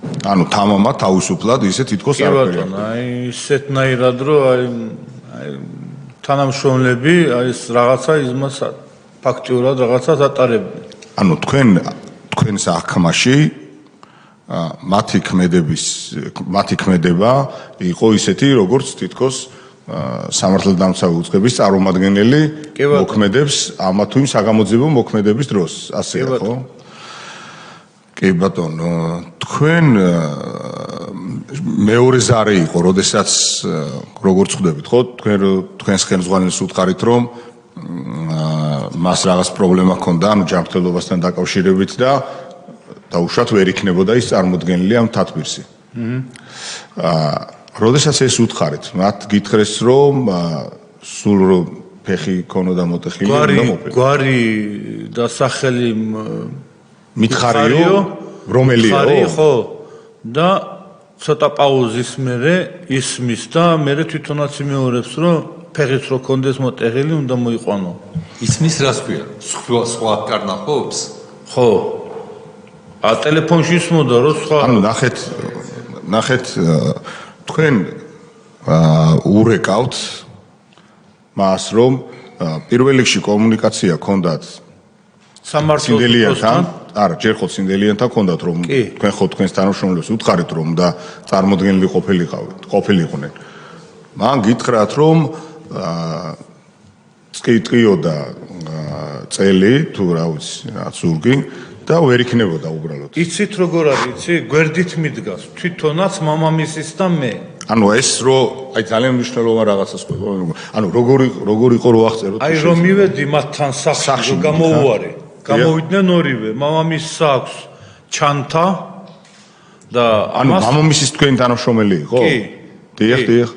ანუ თამამად თავისუფლად ისე თითქოს არ
კი ბატონო, აი ისეთნაირად რომ აი თანამშრომლები აი ეს რაღაცა იმას ფაქტიურად რაღაცას ატარებდნენ.
ანუ თქვენს აღქმაში მათი ქმედება იყო ისეთი, როგორც თითქოს სამართალდამცავი უწყების წარმომადგენელი მოქმედებს ამა თუ იმ საგამოძიებო მოქმედების დროს, ასეა ხო? კი ბატონო, თქვენ მეორე ზარი იყო, როდესაც როგორც ხვდებით, ხო? თქვენს ხელმძღვანელს უთხარით, რომ მას რაღაც პრობლემა ჰქონდა, ანუ ჯანმრთელობასთან დაკავშირებით და დაუშვათ ვერ იქნებოდა ის წარმოდგენილი ამ თათბირსი. როდესაც ეს უთხარით, მათ გითხრეს, რომ სულ რომ ფეხი ქონოდა მოტეხილი, უნდა მოპირდეთ.
გვარი და სახელი
მითხარიო, რომელიო?
ხო. და ცოტა პაუზის მერე ისმის და მერე თვითონაც იმეორებს, რომ ფეხიც რო კონდეს მოტეხილი, უნდა მოიყვანო.
ისმის რას ქვია? სხვა კარნახობს?
ხო. ტელეფონში ისმოდა, რომ სხვა
ანუ ნახეთ თქვენ ურეკავთ მას, რომ პირველ რიგში კომუნიკაცია ქონდათ
სამართლოსთან,
არა, ჯერ ხო სინდელიანთან ქონდათ, რომ თქვენ ხო თქვენს თანამშრომლებს უთხარით, რომ და წარმოდგენილი ყოფილიყვნენ. მან გითხრათ, რომ წკიტყიოდა წელი თუ რა ვიცი, რაც ზურგი და ვერ იქნებოდა უბრალოდ.
იცით როგორ არის, იცი? გვერდით მიდგას, თვითონაც მამამისის და მე.
ანუ ეს რო აი ძალიან მნიშვნელოვანი რაღაცას ყვება. ანუ როგორ იყო რო აღწეროთ?
აი რომ მივედი მათთან სახლში, რომ გამოუარე. გამოვიდნენ ორივე. მამამისს აქვს ჩანთა და
ანუ მამამისის თქვენი თანამშრომელი იყო?
კი.
დიახ.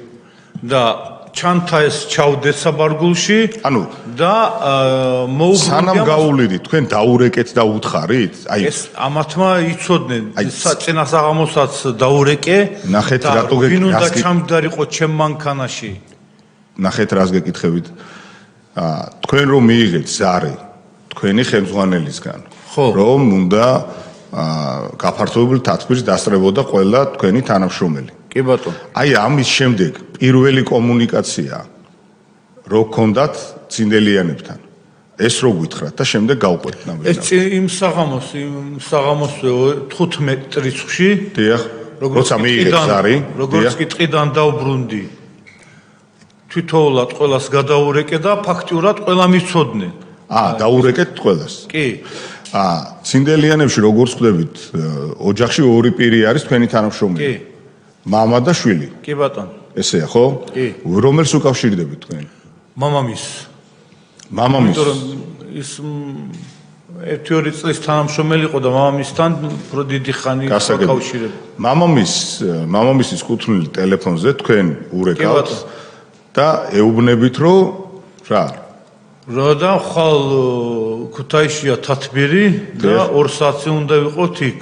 და ჩანთა ეს ჩავდეს საბარგულში,
ანუ
და მოუბრუნდა.
სანამ გაუვლიდით, თქვენ დაურეკეთ და უთხარით? აი
ეს ამათმა იცოდნენ, წინასაღამოსაც დაურეკე.
ნახეთ რატო
ვინ უნდა ჩამდგარიყო ჩემ მანქანაში?
ნახეთ რას გეკითხებით. თქვენ რომ მიიღეთ ზარი თქვენი ხელმძღვანელისგან, რომ უნდა გაფართოებული თათბირის დასწრებოდა ყველა თქვენი თანამშრომელი.
კი ბატონო.
აი ამის შემდეგ პირველი კომუნიკაცია რო გქონდათ ცინდელიანებთან. ეს რო გითხრათ და შემდეგ გავყვეთ ნამდვილად.
ეს იმ საღამოს 15 რიცხვში,
დიახ, როცა მიიღეთ ზარი,
როგორც კი ტყიდან დავბრუნდი. თვითოულად ყველას გადაურეკე და ფაქტიურად ყველამ იცოდნენ.
დაურეკეთ ყველას.
კი.
ცინდელიანებში როგორც ხვდებით, ოჯახში ორი პირი არის თქვენი თანამშრომელი.
კი.
მამა და შვილი.
კი ბატონო.
ესეა ხო?
კი.
რომელს უკავშირდებით თქვენ?
მამამის.
მამამის.
ის 1-2 წლის თანამშრომელი იყო და მამამისთან უფრო დიდი ხანი უკავშირდება.
მამამისის კუთვნილი ტელეფონზე თქვენ ურეკავთ და ეუბნებით, რომ რა?
და ხვალ ქუთაისშია თათბირი და 2 საათზე უნდა ვიყოთ იქ.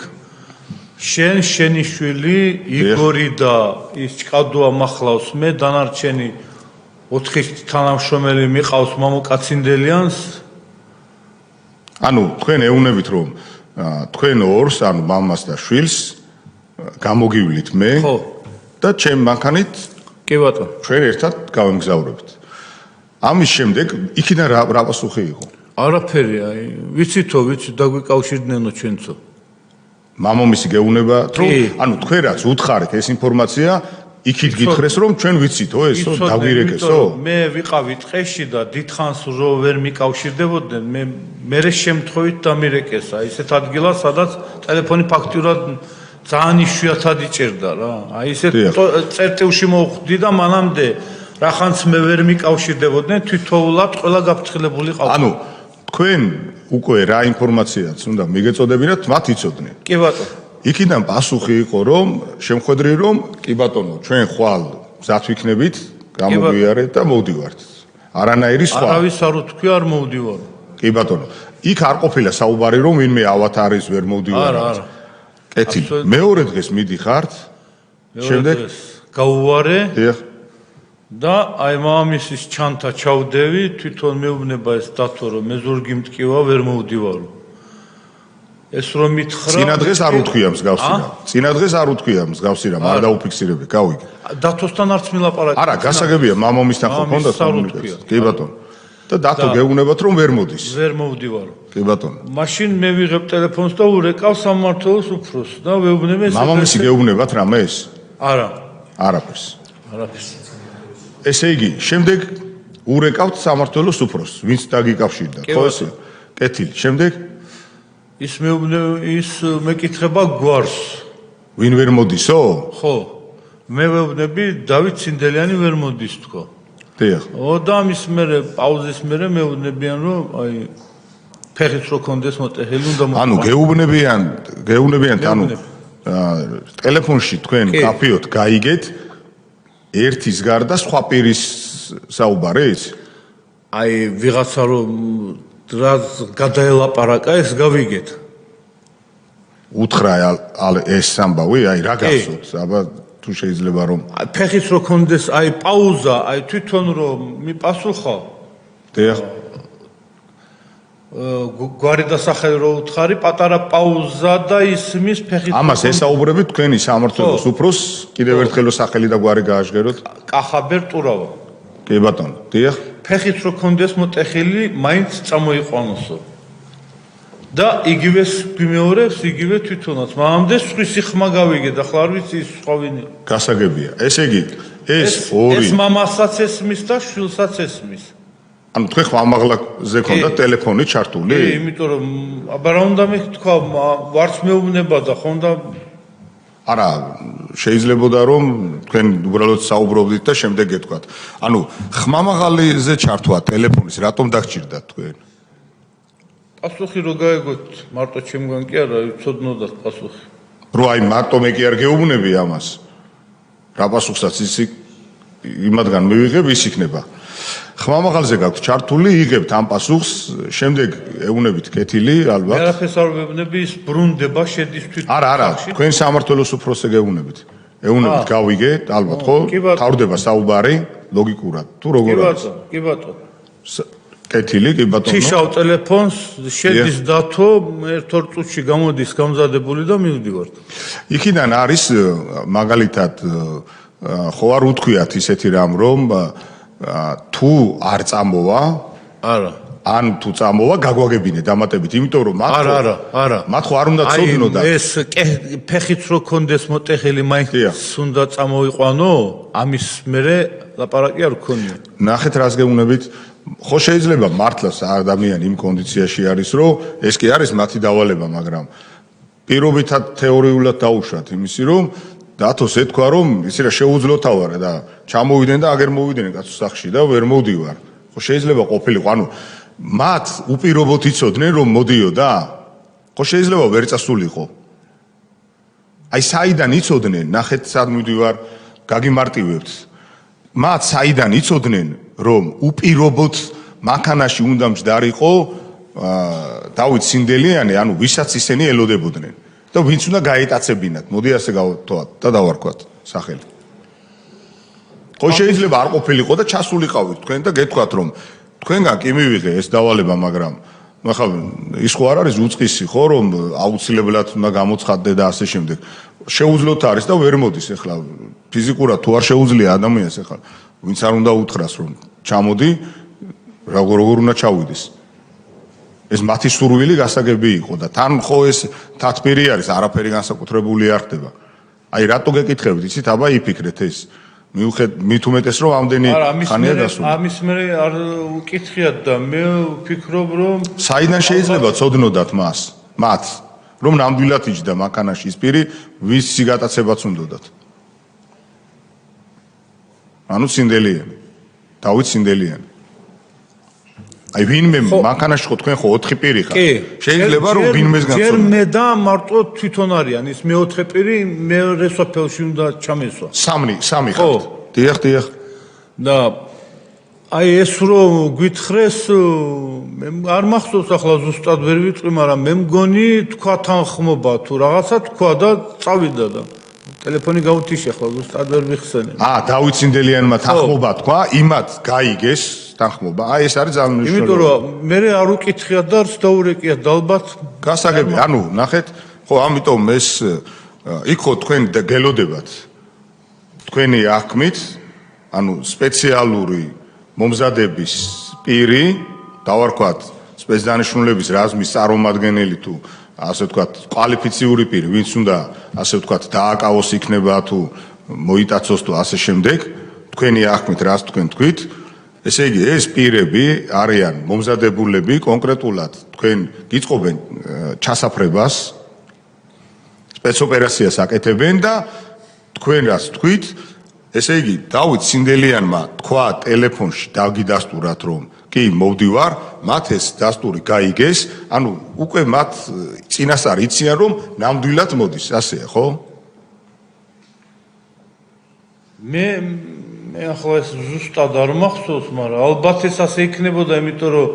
შენი შვილი იგორი და ის ჭკადოა მახლავს, მე დანარჩენი 4 თანამშრომელი მიყავს მამუკაცინდელიანს.
ანუ თქვენ ეუბნებით, რომ თქვენ ორს, ანუ მამას და შვილს გამოგივლით მე და ჩემ მანქანით
კი ბატონო.
ჩვენ ერთად გავემგზავრებთ. ამის შემდეგ იქიდან რა პასუხი იყო?
არაფერი, აი, ვიცითო, დაგვიკავშირდნენო ჩვენцо.
მამამისი გეუბნებათ, რომ ანუ თქვენ რაც უთხარით ეს ინფორმაცია იქით გითხრეს რომ ჩვენ ვიცითო ესო დაგვირეკესო
მე ვიყავი ტყეში და დიდხანს რო ვერ მიკავშირდებოდნენ მე შემთხვევით დამირეკესა ისეთ ადგილას სადაც ტელეფონი ფაქტურად ძალიან იშვიათად იჭერდა რა აი ისეთ წერტილში მოვხვდი და მანამდე რახანს მე ვერ მიკავშირდებოდნენ თვითოულად ყველა გაფრთხილებული ყავდა
ანუ თქვენ უკვე რა ინფორმაციაც უნდა მიგეწოდებინათ მათ იცოდნენ
კი ბატონო
იქიდან პასუხი იყო რომ შემხედრი რომ კი ბატონო ჩვენ ხვალ მზად ვიქნებით გამოვიარეთ და მოვდივართ არანაირი სხვა
არავის არ უთქვია არ მოვდივარ
კი ბატონო იქ არ ყოფილა საუბარი რომ ვინმე ავათ არის ვერ მოვდივარ
არა
კეთილი მეორე დღეს მიდიხართ
შემდეგ გაუვარე
დიახ
და აი მამამისის ჩანთა ჩავდევი თვითონ მეუბნება ეს დათო რომ მე ზურგი მტკივა ვერ მოვდივარო ეს რომ მითხრა
წინა დღეს არ უთქვია მსგავსი რამ წინა დღეს არ უთქვია მსგავსი რამ არ დაუფიქსირები გავიგე
დათოსთან არც მილაპარაკე
არა გასაგებია მამამისთან ხო ქონდა კომუნიკაცია კი ბატონო და დათო გეუბნებათ რომ ვერ მოდის
ვერ მოვდივარო
კი ბატონო
მაშინ მე ვიღებ ტელეფონს და ურეკავ სამმართველოს უფროს და ვეუბნები ეს
მამამისი გეუბნებათ რამე ეს
არა
არაფერს
არაფერს
ესე იგი შემდეგ ურეკავთ სამმართველოს უფროს ვინც დაგიკავშირდა ხო ესე კეთილი შემდეგ
ის მეკითხება გვარს
ვინ ვერ მოდისო
ხო მე ვეუბნები დავით ცინდელიანი ვერ მოდის თქო
დიახ
და მის მერე პაუზის მერე მეუბნებიან რომ აი ფეხით რო კონდეს მოტეხილი უნდა
ანუ გეუბნებიან ანუ ტელეფონში თქვენ კაფეოთ გაიგეთ ერთის გარდა სხვა პირის საუბარიც
აი ვიღაცა რომ რაც გადაელაპარაკა ეს გავიგეთ
უთხრა ეს ამბავი აი რა გახსოვთ აბა თუ შეიძლება რომ
ფეხით რო კონდეს აი პაუზა აი თვითონ რომ მიპასუხა
დიახ
გვარი დასახელი რო უთხარი პატარა პაუზა და ისმის ფეხით
ამას ესაუბრებით თქვენი სამმართველოს უფროს კიდევ ერთხელ სახელი და გვარი გააჟღეროთ
კახაბერ ტურავა
კი ბატონო დიახ
ფეხით რო კონდეს მოტეხილი მაინც წამოიყვანოსო და იგივეს გვიმეორებს იგივე თვითონაც მამამდე სხვისი ხმა გავიგეთ ახლა არ ვიცი ის სხვა ვინ
გასაგებია ესე იგი ეს ორი
ეს მამასაც ესმის და შვილსაც ესმის
ანუ თქვენ ხმამაღლაზე ქონდა ტელეფონი ჩართული?
კი, იმიტომ რომ აბა რა უნდა მე თქვა, ვარც მეუბნება და ხონდა
არა, შეიძლებოდა რომ თქვენ უბრალოდ საუბრობდით და შემდეგ გეთქვათ. ანუ ხმამაღალიზე ჩართვა ტელეფონის რატომ დაგჭირდათ თქვენ?
პასუხი რო გაეგოთ, მარტო ჩემგან კი არა, ვიცოდნოდათ პასუხი.
რო აი მარტო მე კი არ გეუბნები ამას. რა პასუხსაც ისი იმადგან მივიღებ ის იქნება. ხმამაღალზე გაქვთ ჩართული, იღებთ ამ პასუხს, შემდეგ ეუბნებით კეთილი, ალბათ.
მე არაფერს არ ვეუბნები, ის ბრუნდება, შედის თვითონ.
არა, თქვენ სამმართველოს უფროსზე გეუბნებით. ეუბნებით გავიგეთ, ალბათ, ხო? თავდება საუბარი ლოგიკურად. თუ როგორ არის?
კი ბატონო.
კეთილი, კი ბატონო.
თიშავ ტელეფონს, შედის დათო, ერთ-ორ წუთში გამოდის გამზადებული და მივდივართ.
იქიდან არის მაგალითად ხო არ უთქვიათ ისეთი რამ რომ თუ არ წამოვა
არა
ან თუ წამოვა გაგვაგებინე დამატებით იმიტომ რომ მათ
არა
მათ ხო არ უნდა წოდნოდა
ეს ფეხით რო კონდეს მოტეხილი მაინც უნდა წამოიყვანო ამის მერე ლაპარაკი არ ქონია
ნახეთ რას გეუბნებით ხო შეიძლება მართლაც ადამიანი იმ კონდიციაში არის რომ ეს კი არის მათი დავალება მაგრამ პირობითად თეორიულად დაუშვათ იმისი რომ დათოს ეთქვა რომ ისი რა შეუძლოთავარა და ჩამოვიდნენ და აგერ მოვიდნენ კაცო სახში და ვერ მოვდივარ. ხო შეიძლება ყოფილიყო, ანუ მათ უპირობოდ იცოდნენ რომ მოდიოდა. ხო შეიძლება ვერ წასულიყო. აი საიდან იცოდნენ, ნახეთ სად მივდივარ, გაგიმარტივებთ. მათ საიდან იცოდნენ რომ უპირობოდ მანქანაში უნდა მჯდარიყო დავით ცინდელიანი, ანუ ვისაც ისინი ელოდებოდნენ. და ვინც უნდა გაეტაცებინათ. მოდი ასე გავთვალოთ და დავარქვათ სახელი. ხო შეიძლება არ ყოფილიყო და ჩასულიყავით თქვენ და გეთქვათ რომ თქვენგან კი მივიღე ეს დავალება, მაგრამ ახლა ის ხო არ არის უწყისი ხო რომ აუცილებლად უნდა გამოცხადდე და ასე შემდეგ. შეუძლოთ არის და ვერ მოდის ახლა ფიზიკურად თუ არ შეუძლია ადამიანს ახლა ვინც არ უნდა უთხრას რომ ჩამოდი როგორ უნდა ჩავიდეს. ეს მათი სურვილი გასაგები იყო და თან ხო ეს თათბირი არის, არაფერი განსაკუთრებული არ ხდება. აი რატო გეკითხებით, იცით, აბა იფიქრეთ ეს. მით უმეტეს რომ ამდენი ხანია გასული.
ამის მე არ უკითხიათ და მე ვფიქრობ რომ
საიდან შეიძლება ცოდნოდათ მათ რომ ნამდვილად იჯდა მანქანაში ის პირი, ვის სიგატაცებაც უნდათ. ანუ სინდელიანი. დავით სინდელიანი. აი ვინმე მანქანაში ხო თქვენ ხო 4 პირი ხარ. შეიძლება რომ ვინმეს განსხვავდეს.
ჯერ მე და მარტო თვითონ არიან ის მე-4 პირი მეორე სოფელში უნდა ჩამესვა.
3 ხართ. დიახ.
და აი ეს რომ გვითხრეს მე არ მახსოვს ახლა ზუსტად ვერ ვიტყვი, მაგრამ მე მგონი თქვა თანხმობა თუ რაღაცა თქვა და წავიდა და ტელეფონი გავუთიშე ახლა ზუსტად ვერ ვიხსენე.
დავით სინდელიანმა თანხმობა თქვა, იმათ გაიგეს თანხმობა. აი ეს არის ძალიან მნიშვნელოვანი.
იმიტომ რომ მე არ უკითხიათ და არც დაურეკიათ და ალბათ
გასაგები, ანუ ნახეთ, ხო ამიტომ ეს იქ ხო თქვენ გელოდებათ. თქვენი აღქმით, ანუ სპეციალური მომზადების პირი, დავარქვათ სპეცდანიშნულების რაზმის წარმომადგენელი თუ ასე ვთქვათ, კვალიფიციური პირი, ვინც უნდა ასე ვთქვათ, დააკავოს იქნება თუ მოიტაცოს თუ ასე შემდეგ, თქვენი აღქმით რას თქვენ თქვით, ესე იგი ეს პირები არიან მომზადებულები კონკრეტულად თქვენ გიწყობენ ჩასაფრებას, სპეცოპერაციას აკეთებენ და თქვენ რას თქვით, ესე იგი დავით სინდელიანმა თქვა ტელეფონში დაგიდასტურათ რომ კი მოვდივარ, მათ ეს დასტური გაიგეს, ანუ უკვე მათ წინასწარ იციან რომ ნამდვილად მოდის, ასეა, ხო?
მე ახლა ეს ზუსტად არ მახსოვს, მაგრამ ალბათ ეს ასე იქნებოდა, იმიტომ რომ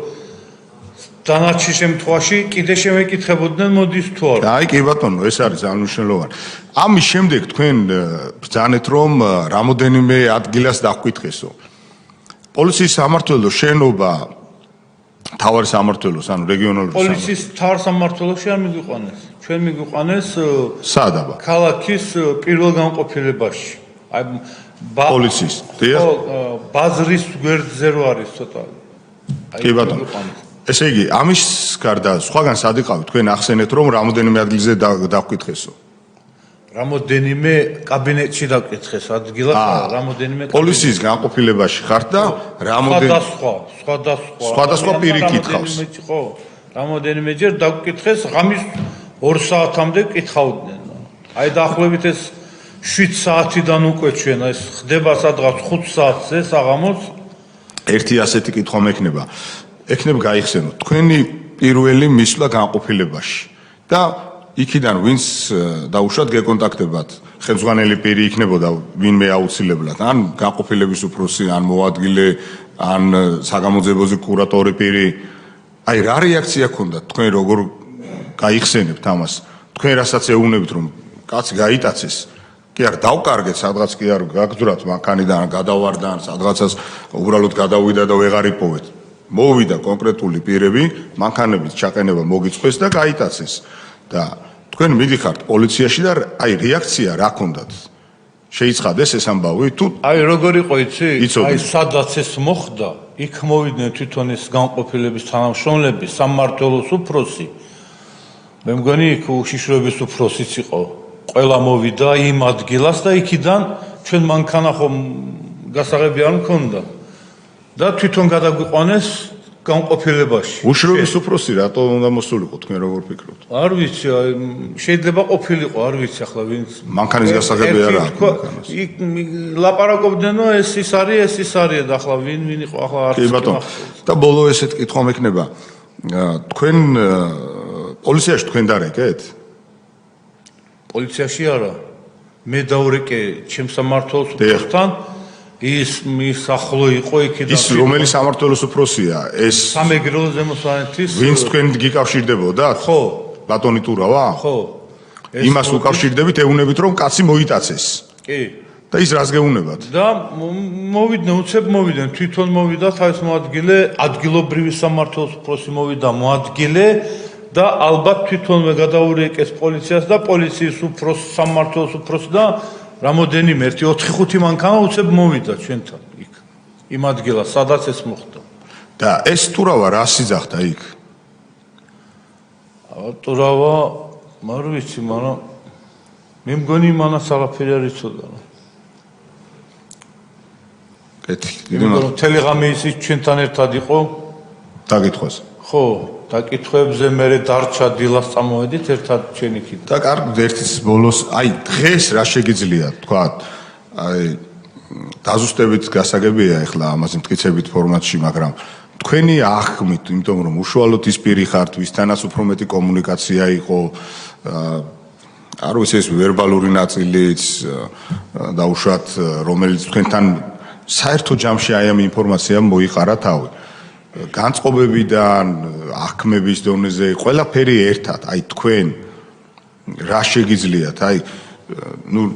დანარჩენ შემთხვევაში კიდე შემეკითხებოდნენ მოდის თუ არა.
აი კი ბატონო, ეს არის ძალიან მნიშვნელოვანი. ამის შემდეგ თქვენ ბრძანეთ რომ რამოდენიმე ადგილას დაგკითხესო. პოლიციის სამმართველოს შენობა თავარი სამმართველოს, ანუ რეგიონალური
პოლიციის თავარ სამმართველოში არ მიგვიყვანეს. ჩვენ მიგვიყვანეს
სად აბა?
ქალაქის პირველ განყოფილებაში. აი
პოლიციის, დიახ?
ბაზრის გვერდზე რო არის ცოტა.
კი ბატონო. ესე იგი, ამის გარდა სხვაგან სად იყავით? თქვენ ახსენეთ რომ რამოდენიმე ადგილზე დაგკითხესო.
რამოდენიმე კაბინეტში დაგკითხეს ადგილას, რამოდენიმე
პოლიციის განყოფილებაში ხართ და რამოდენიმე სხვადასხვა პირი კითხავს.
ხო, რამოდენიმე ჯერ დაგკითხეს, ღამის 2 საათამდე კითხავდნენ. აი დაახლოებით ეს 7 საათიდან უკვე ჩვენ ეს ხდება სადღაც 5 საათზე საღამოს.
ერთი ასეთი კითხვა მექნება. ეკნებ გაიხსენოთ თქვენი პირველი მისვლა განყოფილებაში და იქიდან ვინც დაუშვათ გეკონტაქტებათ ხელმძღვანელი პირი იქნებოდა ვინმე აუცილებლად ან განყოფილების უფროსი ან მოადგილე ან საგამოძიებოზე კურატორი პირი აი რა რეაქცია ქონდათ თქვენ როგორ გაიხსენებთ ამას თქვენ რასაც ეუბნებით რომ კაცი გაიტაცეს კი არ დავკარგეთ სადღაც კი არ გაგძვრათ მანქანიდან გადავარდა ან სადღაცას უბრალოდ გადავიდა და ვეღარ იპოვეთ მოვიდა კონკრეტული პირები მანქანების ჩაყენება მოგიწყვეს და გაიტაცეს და თქვენ მიდიხართ პოლიციაში და აი რეაქცია რა ქონდათ შეიცხადეს ეს ამბავი თუ
აი როგორ იყო იცი აი სადაც ეს მოხდა იქ მოვიდნენ თვითონ ეს განყოფილების თანამშრომლები სამმართველოს უფროსი მე მგონი იქ უშიშროების უფროსიც იყო ყველა მოვიდა იმ ადგილას და იქიდან ჩვენ მანქანა ხომ გასაღები არ მქონდა და თვითონ გადაგვიყვანეს განყოფილებაში.
უშიშროების უფროსი რატო უნდა მოსულიყო თქვენ როგორ ფიქრობთ?
არ ვიცი, შეიძლება ყოფილიყო, არ ვიცი ახლა ვინც
მანქანის გასაღები არა
აქვს. იქ ლაპარაკობდნენო ეს ის არის და ახლა ვინ იყო ახლა არ
ვიცი. კი ბატონო. და ბოლო ესეთ კითხვა მექნება. თქვენ პოლიციაში თქვენ დარეკეთ?
პოლიციაში არა. მე დაურეკე ჩემს სამმართველოს უფროსთან. ის მის ახლო იყო იქიდან
ის რომელი სამმართველოს უფროსია ეს
სამეგრელოს ზემოსვანეთის
ვინც თქვენ გიკავშირდებოდათ
ხო
ბატონი ტურავა
ხო
იმას უკავშირდებით ეუბნებით რომ კაცი მოიტაცეს
კი
და ის რას გეუბნებათ
და მოვიდნენ უცებ მოვიდნენ თვითონ მოვიდა თავის მოადგილე ადგილობრივი სამმართველოს უფროსი მოვიდა მოადგილე და ალბათ თვითონვე გადაურეკეს პოლიციას და პოლიციის უფროს სამმართველოს უფროსი და რამოდენიმე 1-4-5 მანქანა უცებ მოვიდა ჩვენთან იქ იმ ადგილას სადაც ეს მოხდა
და ეს ტურავა რა სიძახდა იქ
ავტორავა მარ ვიცი, მაგრამ მე მგონი მანაც არაფერი არ იცოდა.
კეთილი.
იმიტომ რომ თელეგრამი ისიც ჩვენთან ერთად იყო.
დაგითხოვს.
ხო, დაკითხვებზე მე დარჩა დილას წამოვედით ერთად ჩვენ იქით.
და კარგი ერთის ბოლოს, აი დღეს რა შეგიძლია თქვა, აი დაზუსტებით გასაგებია ახლა ამაზე მტკიცებით ფორმატში, მაგრამ თქვენი აღქმით, იმიტომ რომ უშუალოდ ის პირი ხართ, ვისთანაც უფრო მეტი კომუნიკაცია იყო, არ ვიცი ეს ვერბალური ნაწილიც და უშუალოდ რომელიც თქვენთან საერთო ჯამში აი ამ ინფორმაციამ მოიყარა თავი. განწყობებიდან, აღქმების დონეზე, ყველაფერი ერთად, აი თქვენ რა შეგიძლიათ, აი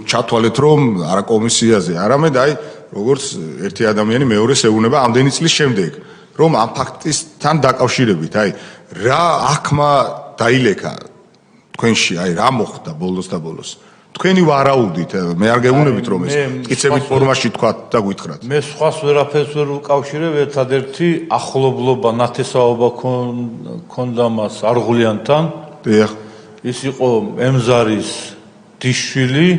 ჩათვალეთ რომ არა კომისიაზე, არამედ აი როგორც ერთი ადამიანი მეორეს ეუნება ამდენი წლის შემდეგ, რომ ამ ფაქტისთან დაკავშირებით, აი რა აღქმა დაილეკა თქვენში, აი რა მოხდა ბოლოს და ბოლოს. თქვენი ვარაუდით, მე არ გეუბნებით რომ ეს მტკიცებით ფორმაში თქვათ და გითხრათ.
მე სხვას ვერაფერს ვერ ვუკავშირებ, ერთადერთი ახლობლობა, ნათესაობა ქონდა მას არღულიანთან.
დიახ.
ის იყო ემზარის დიშვილი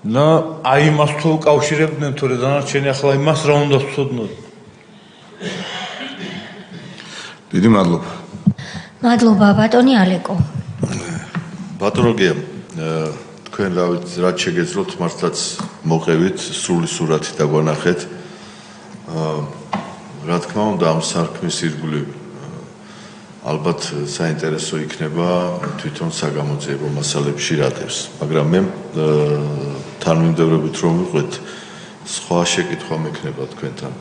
და აი მას თუ უკავშირებდნენ თორე დანარჩენი ახლა იმას რა უნდა ვცოდნოთ.
დიდი მადლობა.
მადლობა ბატონი ალეკო.
ბატონო გია თქვენ რაც შეგეძლოთ მართლაც მოყევით სრული სურათი დაგვანახეთ. რა თქმა უნდა ამ სარქმის ირგვლივ ალბათ საინტერესო იქნება თვითონ საგამოძიებო მასალებში რადევს, მაგრამ მე თანმიმდევრობით რომ ვიყვეთ, სხვა შეკითხვა მექნება თქვენთან.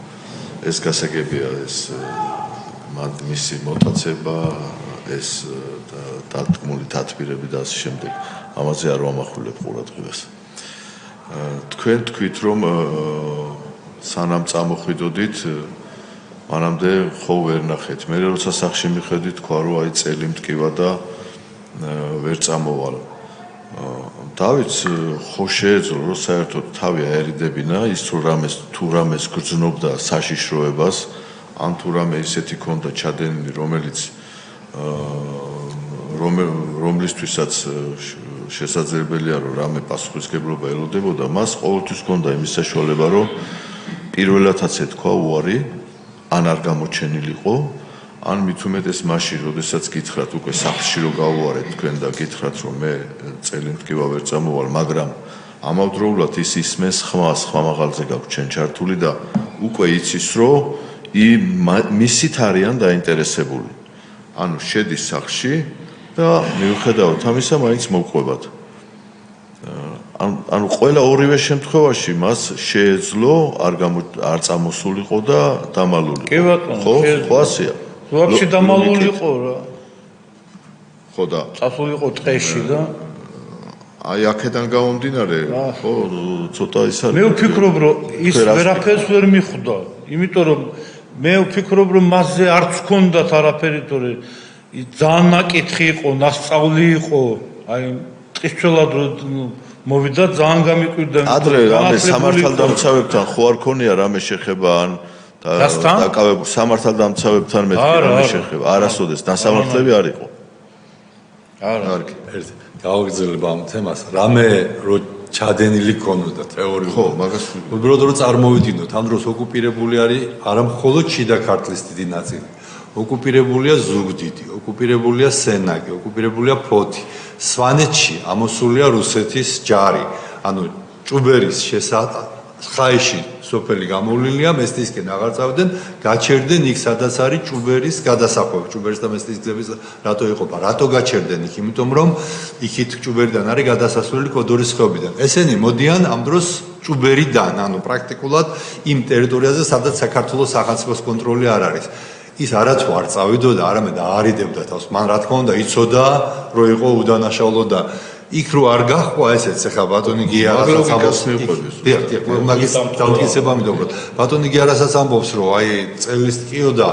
ეს გასაგებია ეს მისი მოტაცება, ეს დათქმული თათბირები და ასე შემდეგ. ამაზე არ ვამახვილებ ყურადღებას. თქვენ თქვით რომ სანამ წამოხვიდოდით მანამდე ხო ვერ ნახეთ. მე როცა სახში მიხედვით თქვა რომ აი წელი მტკივა და ვერ წამოვალ. დავით ხო შეეძლო რომ საერთოდ თავი აერიდებინა ის თუ რამეს გრძნობდა საშიშროებას, ან თუ რამე ისეთი ქონდა ჩადენილი რომელიც რომლისთვისაც შესაძლებელია რომ რამე პასუხისგებლობა ელოდებოდა, მას ყოველთვის ჰქონდა იმის საშუალება რომ პირველადაც ეთქვა უარი ან არ გამოჩენილიყო, ან მით უმეტეს მაშინ, როდესაც გითხრათ უკვე სახლში რომ გავუარეთ თქვენ და გითხრათ რომ მე წელი მტკივა ვერ წამოვალ, მაგრამ ამავდროულად ის ისმენს სხვა მაღალზე გაქვს ჩვენ ჩართული და უკვე იცის რომ მისით არიან დაინტერესებული. ანუ შედის სახლში და მიუხედავად ამისა მაინც მოვყვებათ. ანუ ყველა ორივე შემთხვევაში მას შეეძლო არ წამოსულიყო და დამალულიყო.
კი ბატონო,
ხო, ხოასია.
ვაფშე დამალულიყო რა.
ხო და
წასულიყო ტყეში და
აი აქედან გამომდინარე, ხო, ცოტა ის არის.
მე ვფიქრობ რომ ის ვერაფერს ვერ მიხვდა, იმიტომ რომ მე ვფიქრობ რომ მასზე არც ჰქონდათ არაფერი, თორე ძალიან ნაკითხი იყო, ნასწავლი იყო, აი ტყისწველად მოვიდა ძალიან გამიკვირდა.
ადრე რამე სამართალდამცავებთან ხო არ ქონია რამე შეხება ან დაკავებული სამართალდამცავებთან მეთქი რამე შეხება, არასოდეს დასამართლები არ იყო.
არა.
ერთი გავაგრძელებ ამ თემას, რამე რო ჩადენილი ქონოდა თეორიულად.
ხო, მაგას
უბრალოდ რო წარმოვიდგინოთ, ამ დროს ოკუპირებული არის არა მხოლოდ შიდა ქართლის დიდი ნაწილი. ოკუპირებულია ზუგდიდი, ოკუპირებულია სენაკი, ოკუპირებულია ფოთი. სვანეთში ამოსულია რუსეთის ჯარი. ანუ ჭუბერის ხაიში სოფელი გამოვლილია, მესტისკენ აღარ წავდნენ, გაჩერდნენ იქ სადაც არის ჭუბერის გადასახვევი. ჭუბერის და მესტის გზების რატო იყოფა? რატო გაჩერდნენ იქ? იმიტომ რომ იქით ჭუბერიდან არის გადასასვლელი კოდორის ხეობიდან. ესენი მოდიან ამ დროს ჭუბერიდან, ანუ პრაქტიკულად იმ ტერიტორიაზე, სადაც საქართველოს სახელმწიფოს კონტროლი არ არის. ის არათუ არ წავიდოდა, არამედ აარიდებდა თავს. მან რა თქმა უნდა იცოდა, რომ იყო უდანაშაულო და იქ რო არ გახვა ესეც ახლა ბატონი გიარასაც ამბობს. დიახ, მაგის დამტკიცება მიდობროთ. ბატონი გიარასაც ამბობს, რომ აი წელის ტკიო და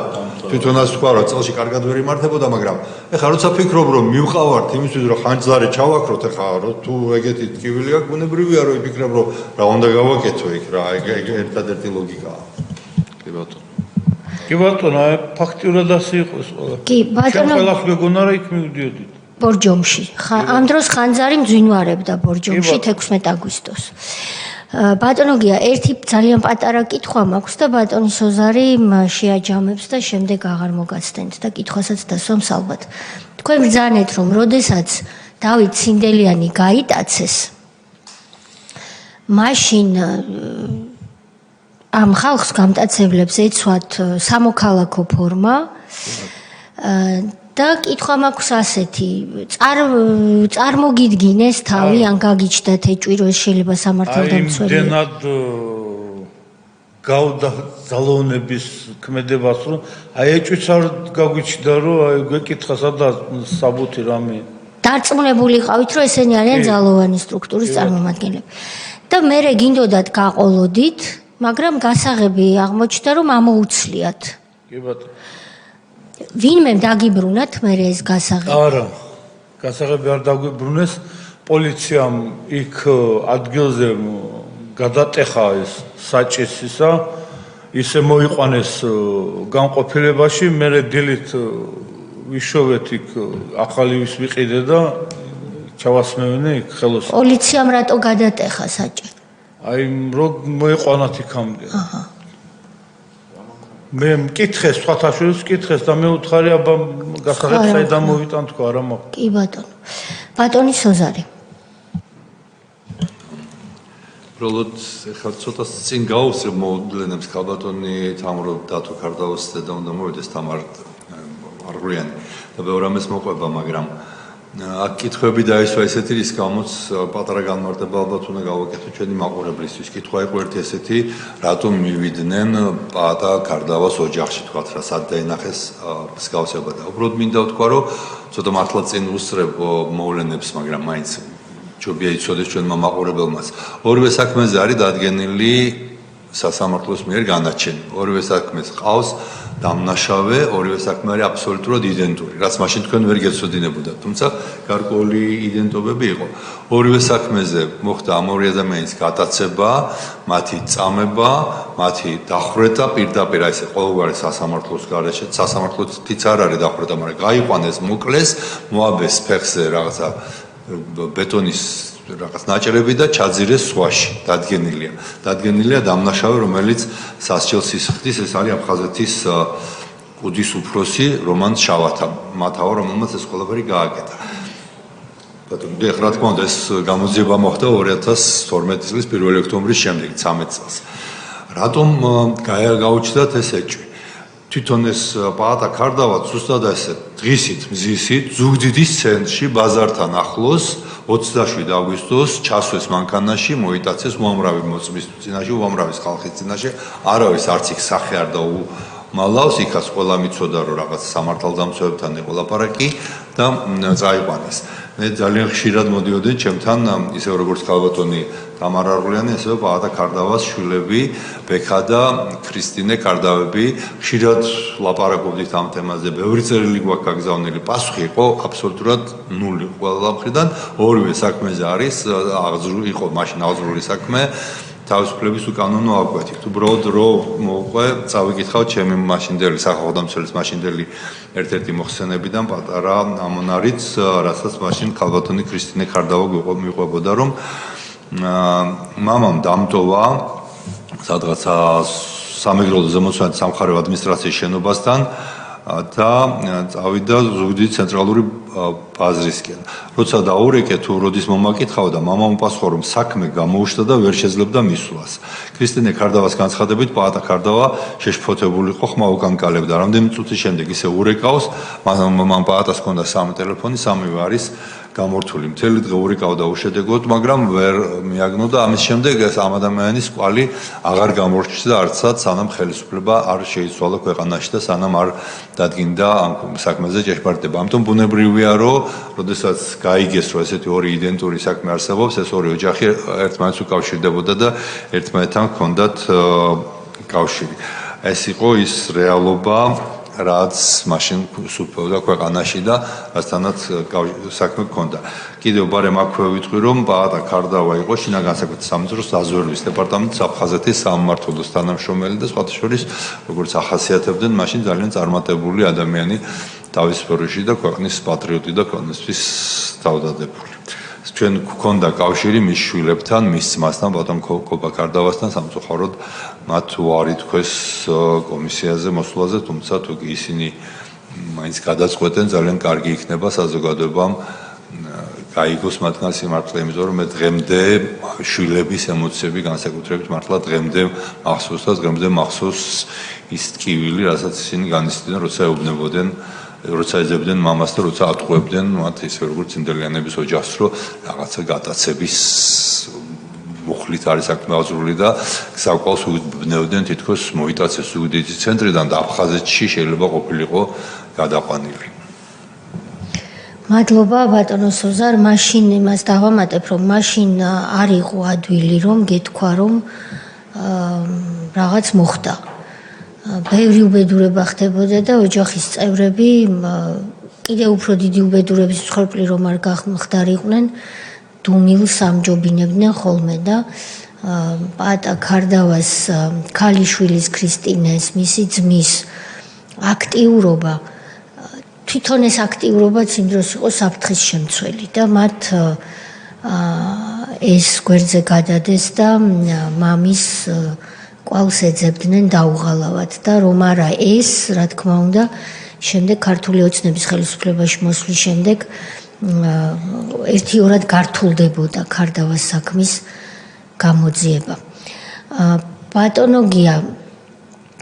თვითონაც თქვა, რომ წელში კარგად ვერ იმართებოდა, მაგრამ ახლა როცა ფიქრობ, რომ მივყავართ იმისთვის, რომ ხანძარი ჩავაქროთ, ახლა რომ თუ ეგეთი ტკივილი აქვს, ბუნებრივია, რომ იფიქრებ, რომ რა უნდა გავაკეთო იქ რა, ეგ ერთადერთი ლოგიკაა.
კი ბატონო.
კი ბატონო, აი ფაქტიურად ასე იყოს ყველა.
კი, ბატონო.
ჩვენ ყველას გვეგონა რა იქ მივდიოდით.
ბორჯომში. ამ დროს ხანძარი მძვინვარებდა ბორჯომში 16 აგვისტოს. ბატონო გია, ერთი ძალიან პატარა კითხვა მაქვს და ბატონი სოზარი შეაჯამებს და შემდეგ აღარ მოგაცდენთ და კითხვასაც დასვამს ალბათ. თქვენ ბრძანეთ, რომ როდესაც დავით ცინდელიანი გაიტაცეს, მაშინ ამ ხალხს გამტაცებლებს ეცვათ სამოქალაქო ფორმა და კითხვა მაქვს ასეთი, წარმოგიდგინეს თავი ან გაგიჩნდათ ეჭვი, რომ ეს შეიძლება სამართალდამცველია.
იმდენად გავდა ძალოვნების ქმედებას, რომ აი ეჭვიც არ გაგიჩნდა, რომ აი გვეკითხა სადაც საბუთი რამე.
დარწმუნებული ყავით, რომ ესენი არიან ძალოვანი სტრუქტურის წარმომადგენლები. და მერე გინდოდათ გაყოლოდით, მაგრამ გასაღები აღმოჩნდა, რომ ამოუცლიათ.
კი ბატონო.
ვინმე დაგიბრუნათ მერე ეს გასაღები?
არა. გასაღები არ დაგვიბრუნეს, პოლიციამ იქ ადგილზე გადატეხა ეს საჭესისა, ისე მოიყვანეს განყოფილებაში, მერე დილით ვიშოვეთ იქ ახალი ვის ვიყიდე და ჩავასმევინე იქ ხელოს.
პოლიციამ რატო გადატეხა საჭე?
აი რო მოიყვანათ იქამდე. აჰა. მე მკითხეს, სხვათაშორის მკითხეს და მე უთხარი აბა გასაღებს საიდან მოვიტან თქვა რა მაქვს.
კი ბატონო. ბატონი სოზარი.
უბრალოდ ხა ცოტა წინ გავუსწრებ მოვლენებს ქალბატონი თამრო დათო ქარდაოს და უნდა მოვიდეს თამარ არღულიანი და ბევრ ამას მოყვება, მაგრამ აქ კითხვები დაისვა ესეთი რის გამოც პატარა განმარტება ალბათ უნდა გავაკეთო ჩვენი მაყურებლისთვის. კითხვა იყო ერთი ესეთი, რატომ მივიდნენ პატა ქარდავას ოჯახში, თქვათ რა სად დაინახეს მსგავსება და უბრალოდ მინდა ვთქვა, რომ ცოტა მართლა წინ უსწრებ მოვლენებს, მაგრამ მაინც ჯობია იცოდეს ჩვენმა მაყურებელმაც. ორივე საქმეზე არის დადგენილი სასამართლოს მიერ განაჩენი. ორივე საქმეს ყავს დამნაშავე, ორივე საქმე არის აბსოლუტურად იდენტური, რაც მაშინ თქვენ ვერ გეცოდინებოდათ, თუმცა გარკვეული იდენტობები იყო. ორივე საქმეზე მოხდა ამ ორი ადამიანის გადაცება, მათი წამება, მათი დახვრეტა პირდაპირ აი ესე ყოველგვარი სასამართლოს გარეშე, სასამართლოთიც არ არის დახვრეტა, მაგრამ გაიყვანეს, მოკლეს, მოაბეს ფეხზე რაღაცა ბეტონის რაღაც ნაჭრები და ჩაძირეს ზღვაში. დადგენილია დამნაშავე, რომელიც სასჯელს ისხდის, ეს არის აფხაზეთის კუდის უფროსი რომან შავათა, მათაო, რომელმაც ეს ყველაფერი გააკეთა. ბატონო, რა თქმა უნდა, ეს გამოძიება მოხდა 2012 წლის 1 ოქტომბრის შემდეგ, 13 წელს. რატომ გაუჩნდათ ეს ეჭვი? თვითონ ეს პაატა ქარდავა ზუსტად ესე დღისით, მზისით, ზუგდიდის ცენტრში, ბაზართან ახლოს 27 აგვისტოს ჩასვეს მანქანაში, მოიტაცეს უამრავი მოწმის წინაშე, უამრავი ხალხის წინაშე, არავის არც იქ სახე არ დაუმალავს, იქაც ყველა მიცოდა, რომ რაღაც სამართალდამცველებთან იყო ლაპარაკი და წაიყვანეს. მე ძალიან ხშირად მოდიოდნენ ჩემთან, ისევ როგორც ქალბატონი თამარ არღულიანი, ასევე პაატა ქარდავას შვილები, ბექა და ქრისტინე ქარდავები, ხშირად ლაპარაკობდით ამ თემაზე, ბევრი წერილი გვაქვს გაგზავნილი, პასუხი იყო აბსოლუტურად ნული ყველა მხრიდან, ორივე საქმეზე არის იყო მაშინ აღზრული საქმე, თავისუფლების უკანონო აკვეთით. უბრალოდ რო მოუყვე, წავიკითხავ ჩემი მაშინდელი სახალხოდამცველის მაშინდელი ერთ-ერთი მოხსენებიდან პატარა ამონარიც, რასაც მაშინ ქალბატონი ქრისტინე ქარდავა მიყვებოდა, რომ მამამ დამტოვა სადღაცა სამეგრელო ზემოწმებათა სამხარეო ადმინისტრაციის შენობასთან და წავიდა ზუგდიდის ცენტრალური ბაზრისკენ. როცა დაურეკე თუ როდის მომაკითხავ და მამამ უპასუხა, რომ საქმე გამოუშვა და ვერ შეძლებდა მისვლას. ქრისტინე ქარდავას განცხადებით, პაატა ქარდავა შეშფოთებული იყო, ხმა უკანკალებდა. რამდენი წუთის შემდეგ ისე ურეკავს, მამამ პაატას ჰქონდა 3 ტელეფონი, 3-ვე არის გამორთული. მთელი დღე ურეკავდა უშედეგოდ, მაგრამ ვერ მიაგნო და ამის შემდეგ ეს ამ ადამიანის კვალი აღარ გამორჩა არცად, სანამ ხელისუფლება არ შეიცვალა ქვეყანაში და სანამ არ დადგინდა ამ საქმეზე ჭეშმარიტება. ამიტომ ბუნებრივია, რომ როდესაც გაიგეს, რომ ესეთი ორი იდენტური საქმე არსებობს, ეს ორი ოჯახი ერთმანეთს უკავშირდებოდა და ერთმანეთთან ჰქონდათ კავშირი. ეს იყო ის რეალობა, რაც მაშინ სუფევდა ქვეყანაში და რასთანაც საქმე ჰქონდა. კიდევ ბარემ აქვე ვიტყვი, რომ პაატა ქარდავა იყო შინა განსაკუთრებით სამეცნიერო საზღვარგარეთის დეპარტამენტის აფხაზეთის სამმართველოს თანამშრომელი და სხვათა შორის, როგორც ახასიათებდნენ, მაშინ ძალიან წარმატებული ადამიანი თავის სფეროში და ქვეყნის პატრიოტი და ქვეყნისთვის თავდადებული. ჩვენ გვქონდა კავშირი მის შვილებთან, მის ძმასთან, ბატონ კობა ქარდავასთან, სამწუხაროდ მათ უარი თქვეს კომისიაზე მოსვლაზე, თუმცა თუ კი ისინი მაინც გადაწყვეტენ, ძალიან კარგი იქნება საზოგადოებამ გაიგოს მათგან სიმართლე, იმიტომ რომ მე დღემდე შვილების ემოციები განსაკუთრებით მართლა დღემდე მახსოვს და დღემდე მახსოვს ის ტკივილი, რასაც ისინი განიცდიდნენ, როცა ეუბნებოდნენ როცა ეძებდნენ მამას და როცა ატყუებდნენ მათ ისე როგორც ცინდელიანების ოჯახს, რომ რაღაცა გადაცების მუხლით არის აქ მაღაზრული და საკვალს უბნევდნენ თითქოს მოიტაცეს ზუგდიდის ცენტრიდან და აფხაზეთში შეიძლება ყოფილიყო გადაყვანილი.
მადლობა ბატონო სოზარ, მაშინ იმას დავამატებ, რომ მაშინ არ იყო ადვილი რომ გეთქვა რომ რაღაც მოხდა. ბევრი უბედურება ხდებოდა და ოჯახის წევრები კიდევ უფრო დიდი უბედურების მსხვერპლი რომ არ გამხდარიყვნენ, დუმილს ამჯობინებდნენ ხოლმე და პაატა ქარდავას ქალიშვილის ქრისტინეს, მისი ძმის აქტიურობა, თვითონ ეს აქტიურობაც იმ დროს იყო საფრთხის შემცველი და მათ ეს გვერდზე გადადეს და მამის კვალს ეძებდნენ დაუღალავად და რომ არა ეს, რა თქმა უნდა, შემდეგ ქართული ოცნების ხელისუფლებაში მოსვლის შემდეგ ერთიორად გართულდებოდა ქარდავას საქმის გამოძიება. ბატონო გია,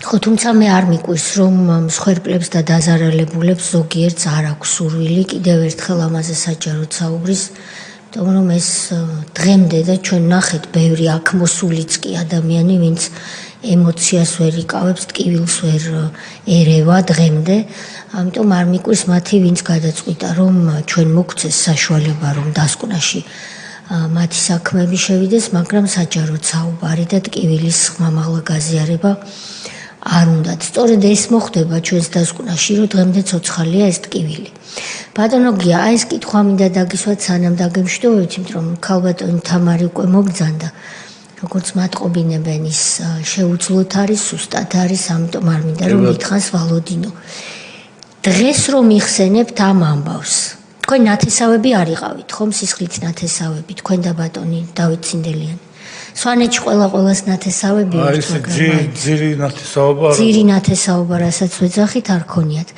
ხო თუმცა მე არ მიკვირს, რომ მსხვერპლებს და დაზარალებულებს ზოგიერთს არ აქვს სურვილი კიდევ ერთხელ ამაზე საჯაროდ საუბრის, იმიტომ რომ ეს დღემდე და ჩვენ ნახეთ ბევრი აქ მოსულიც კი ადამიანი, ვინც ემოციას ვერ იკავებს, ტკივილს ვერ ერევა დღემდე, ამიტომ არ მიკვირს მათი, ვინც გადაწყვიტა, რომ ჩვენ მოგცეს საშუალება, რომ დასკვნაში მათი საქმეები შევიდეს, მაგრამ საჯაროდ საუბარი და ტკივილის ხმამაღლა გაზიარება არ უნდათ. სწორედ ეს მოხდება ჩვენს დასკვნაში, რომ დღემდე ცოცხალია ეს ტკივილი. ბატონო გია, აი ეს კითხვა მინდა დაგისვათ, სანამ დაგემშვიდობებით, იმიტომ რომ ქალბატონი თამარი უკვე მოგბრძანდა. როგორც მატყობინებენ ის შეუძლოთ არის, სუსტად არის, ამიტომ არ მინდა რომ მითხანს ვალოდინო. დღეს რომ იხსენებთ ამ ამბავს, თქვენ ნათესავები არ იყავით, ხომ სისხლით ნათესავები, თქვენ და ბატონი დავით ცინდელიანი. სვანეთში ყველას ნათესავები
არის, მაგრამ ძირი ნათესაობა არა.
ძირი ნათესაობა, რასაც ვეძახით, არ ქონიათ.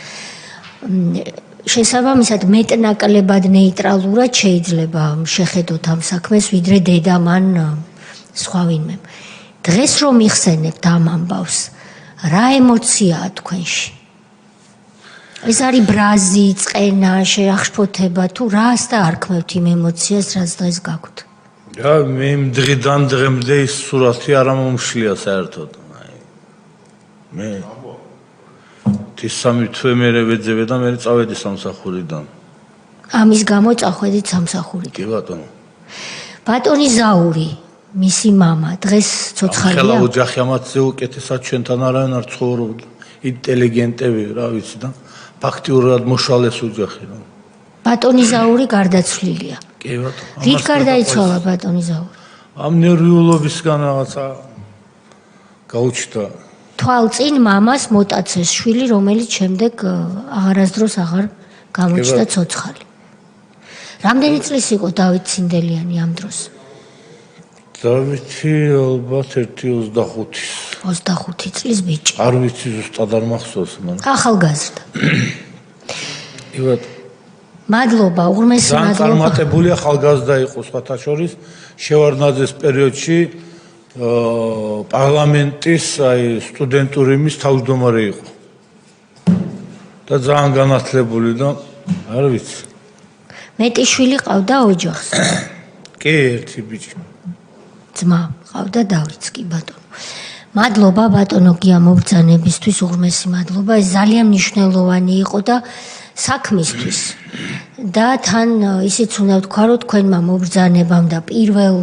შესაბამისად, მეტნაკლებად ნეიტრალურად შეიძლება შეხედოთ ამ საქმეს, ვიდრე დედა მან სხვა ვინმე. დღეს რომ იხსენებთ ამ ამბავს, რა ემოციაა თქვენში? ეს არის ბრაზი, წყენა, შეახშფოთება თუ რას და არქმევთ იმ ემოციას, რაც დღეს გაქვთ?
მე დღიდან დღემდე ის სურათი არ მომშლია საერთოდ. მე თისამი თვე მერე ვეძებე და მე წავედი სამსახურიდან.
ამის გამო წახვედით სამსახურიდან.
კი ბატონო.
ბატონი ზაური, მისი მამა, დღეს ცოცხალია?
ხელა ოჯახი ამათზე უკეთესად ჩვენთან არიან არ ცხოვრობდნენ. ინტელიგენტები რა ვიცი და ფაქტიურად მოშალეს ოჯახი რა.
ბატონი ზაური გარდაცვლილია.
კი ბატონო.
რით გარდაიცვალა ბატონი ზაური?
ამ ნერვიულობისგან რაღაცა გაუჩნდა.
თვალწინ მამას მოტაცეს შვილი, რომელიც შემდეგ აღარასდროს აღარ გამოჩნდა ცოცხალი. რამდენი წლის იყო დავით ცინდელიანი ამ დროს?
დავითი ალბათ 1-25-ის.
25 წლის ბიჭი.
არ ვიცი ზუსტად არ მახსოვს მაგრამ.
ახალგაზრდა.
კი ბატონო.
მადლობა, უღრმესი
ძალიან
მადლობა.
წარმატებული ახალგაზრდა იყო სხვათა შორის შევარდნაძის პერიოდში პარლამენტის სტუდენტური იმის თავმჯდომარე იყო. და ძალიან განათლებული და არ ვიცი.
მეტი შვილი ყავდა ოჯახს.
კი, ერთი ბიჭი.
ძმა ყავდა დავითს კი ბატონო. მადლობა ბატონო გია მობრძანებისთვის, უღრმესი მადლობა. ეს ძალიან მნიშვნელოვანი იყო და საქმისთვის. და თან ისიც უნდა ვთქვა, რომ თქვენმა მობრძანებამ და პირველ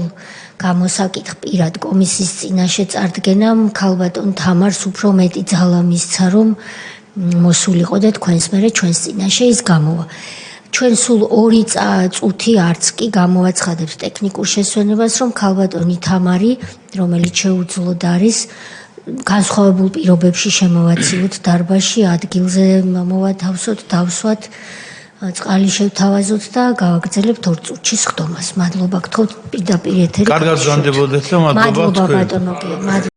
გამოსაკითხ პირად კომისიის წინაშე წარდგენამ ქალბატონ თამარს უფრო მეტი ძალა მისცა, რომ მოსულიყო და თქვენს მერე ჩვენს წინაშე ის გამოვა. ჩვენ სულ 2 წუთი არც კი გამოვაცხადებთ ტექნიკურ შესვენებას, რომ ქალბატონი თამარი, რომელიც შეუძლოდ არის, განსხვავებულ პირობებში შემოვაცილოთ დარბაზში, ადგილზე მოვათავსოთ, დავსვათ, წყალი შევთავაზოთ და გავაგრძელებთ 2 წუთში სხდომას. მადლობა გთხოვთ პირდაპირ ეთერი.
კარგად გრძანდებოდეთ და მადლობა თქვენ.
მადლობა ბატონო.